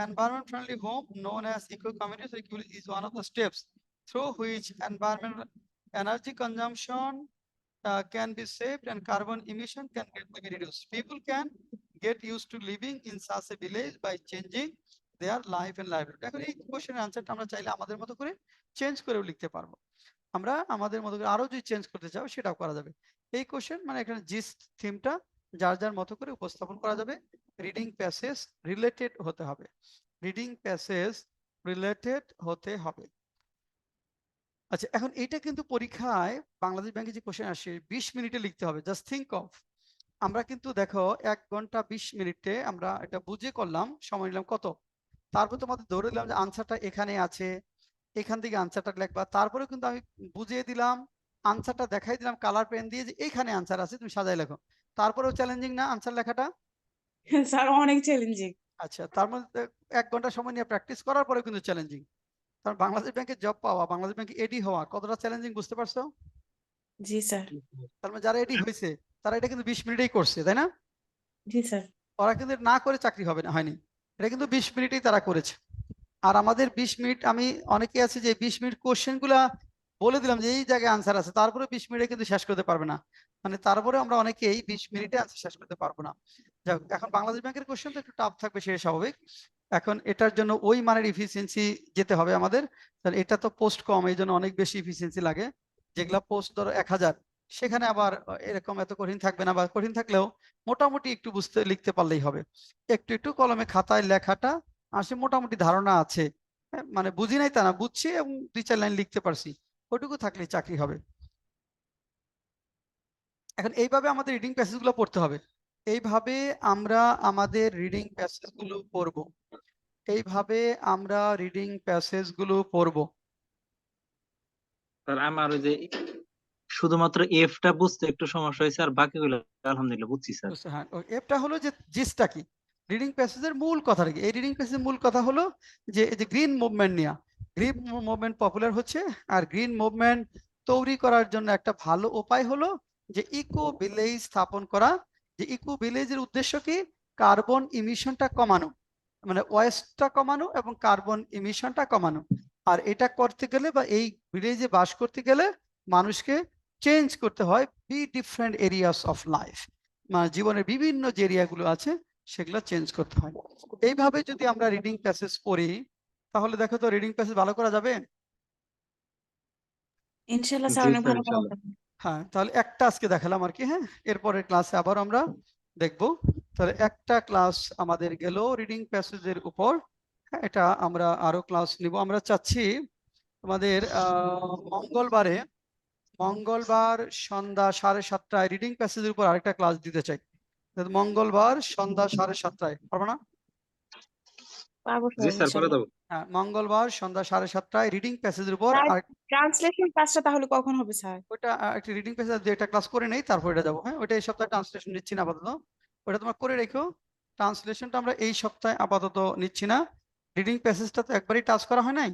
environment friendly home known as eco communities or eco village is one of the steps through which environmental energy consumption can be saved and carbon emission can greatly be reduced. People can get used to living in such a village by changing their life and livelihood. এখন এই কোশ্চেনের আনসারটা আমরা চাইলে আমাদের মতো করে change করেও লিখতে পারবো, আমরা আমাদের মতো করে আরো যদি চেঞ্জ করতে চাও সেটাও করা যাবে। এই কোশ্চেন মানে এখানে জিস্ট থিমটা যার যার মতো করে উপস্থাপন করা যাবে, রিডিং প্যাসেজ রিলেটেড হতে হবে, রিডিং প্যাসেজ রিলেটেড হতে হবে। আচ্ছা এখন এটা কিন্তু পরীক্ষায় বাংলাদেশ ব্যাংকে যে কোশ্চেন আসে 20 মিনিটে লিখতে হবে, জাস্ট থিঙ্ক অফ। আমরা কিন্তু দেখো 1 ঘন্টা 20 মিনিটে আমরা এটা বুঝে করলাম, সময় নিলাম কত, তারপর তোমাদের ধরে নিলাম যে আনসারটা এখানে আছে, এখান থেকে আনসারটা লিখবা। তারপরে কিন্তু আমি বুঝিয়ে দিলাম, আনসারটা দেখাই দিলাম কালার পেন দিয়ে যে এইখানে আনসার আছে, তুমি সাজাই লেখো। তারপরেও চ্যালেঞ্জিং না আনসার লেখাটা? স্যার অনেক চ্যালেঞ্জিং। আচ্ছা, তার মধ্যে 1 ঘন্টা সময় নিয়ে প্র্যাকটিস করার পরে কিন্তু চ্যালেঞ্জিং। কারণ বাংলাদেশ ব্যাংকে জব পাওয়া, বাংলাদেশ ব্যাংকে এডি হওয়া কতটা চ্যালেঞ্জিং বুঝতে পারছো? জি স্যার। তার মানে যারা এডি হয়েছে তারা এটা কিন্তু 20 মিনিটেই করছে, তাই না? জি স্যার। ওরা কিন্তু না করে চাকরি হবে না, হয়নি। এটা কিন্তু 20 মিনিটেই তারা করেছে। আর আমাদের 20 মিনিট, আমি অনেকে আছে যে 20 মিনিট কোশ্চেন গুলা বলে দিলাম যে এই জায়গায় আনসার আছে, তারপরে 20 মিনিটে কিন্তু শেষ করতে পারবে না। মানে তারপরে আমরা অনেকেই 20 মিনিটে আনসার শেষ করতে পারবো না। যাক, এখন বাংলাদেশ ব্যাংকের কোশ্চেন তো একটু টাফ থাকবে, সেটা স্বাভাবিক। এখন এটার জন্য ওই মানের ইফিসিয়েন্সি যেতে হবে আমাদের। তাহলে এটা তো পোস্ট কম, এই জন্য অনেক বেশি ইফিসিয়েন্সি লাগে। যেগুলা পোস্ট ধরো 1000, সেখানে আবার এরকম এত কঠিন থাকবে না, বা কঠিন থাকলেও মোটামুটি একটু বুঝতে লিখতে পারলেই হবে। একটু একটু কলমে খাতায় লেখাটা আসে, মোটামুটি ধারণা আছে। হ্যাঁ, মানে বুঝি নাই তা না, বুঝছি এবং 2-4 লাইন লিখতে পারছি, ওইটুকু থাকলেই চাকরি হবে। এখন এইভাবে আমাদের রিডিং প্যাসেজ গুলো পড়তে হবে। এইভাবে আমরা আমাদের রিডিং প্যাসেজ গুলো পড়বো। এইভাবে আমরা রিডিং প্যাসেজ গুলো পড়বো। স্যার আমার ওই যে শুধুমাত্র এফটা বুঝতে একটু সমস্যা হয়েছে, আর বাকিগুলো আলহামদুলিল্লাহ বুঝছি স্যার। বুঝছো? হ্যাঁ, এফটা হলো যে জিসটা কি, রিডিং প্যাসেজের মূল কথাটা কি। এই রিডিং প্যাসেজের মূল কথা হলো যে এই যে গ্রিন মুভমেন্ট নিয়ে, গ্রিন মুভমেন্ট পপুলার হচ্ছে। আর গ্রিন মুভমেন্ট তৈরি করার জন্য একটা ভালো উপায় হলো যে ইকো ভিলেজ স্থাপন করা। যে ইকো ভিলেজের উদ্দেশ্য কি? কার্বন ইমিশনটা কমানো, মানে ওয়েস্টটা কমানো এবং কার্বন ইমিশনটা কমানো। আর এটা করতে গেলে বা এই ভিলেজে বাস করতে গেলে মানুষকে চেঞ্জ করতে হয় ডিফারেন্ট এরিয়াস অফ লাইফ, মানে জীবনের বিভিন্ন যে এরিয়াগুলো আছে সেগুলো চেঞ্জ করতে হয়। এইভাবে যদি আমরা রিডিং প্যাসেজ পড়ি, তাহলে দেখো তো রিডিং প্যাসেজ ভালো করা যাবে। ইনশাল্লাহ স্যার জি অনেক স্যার ভালো করা ইনশাল্লাহ। যাবে। হ্যাঁ, তাহলে একটা আজকে দেখালাম আর কি। হ্যাঁ, এরপরের ক্লাসে আবার আমরা দেখবো। তাহলে একটা ক্লাস আমাদের গেল রিডিং প্যাসেজের উপর। হ্যাঁ, এটা আমরা আরো ক্লাস নিব। আমরা চাচ্ছি তোমাদের মঙ্গলবার সন্ধ্যা 7:30টায় রিডিং প্যাসেজের উপর আরেকটা ক্লাস দিতে চাই। মঙ্গলবার সন্ধ্যা 7:30টায়, পারবো না? পারবো জি স্যার স্যার করে ইনশাল্লাহ। দেবো। হ্যাঁ, মঙ্গলবার সন্ধ্যা 7:30টায় রিডিং প্যাসেজের উপর স্যার আর ট্রান্সলেশন ক্লাসটা তাহলে কখন হবে স্যার? ওইটা একটি রিডিং প্যাসেজ যে একটা ক্লাস করে নেই, তারপর এটা যাবো। হ্যাঁ, ওইটা এই সপ্তাহে ট্রান্সলেশন নিচ্ছি না আপাতত, ওটা তোমার করে রেখো। ট্রান্সলেশনটা আমরা এই সপ্তাহে আপাতত নিচ্ছি না। রিডিং প্যাসেজটা তো একবারই টাচ করা হয় নাই।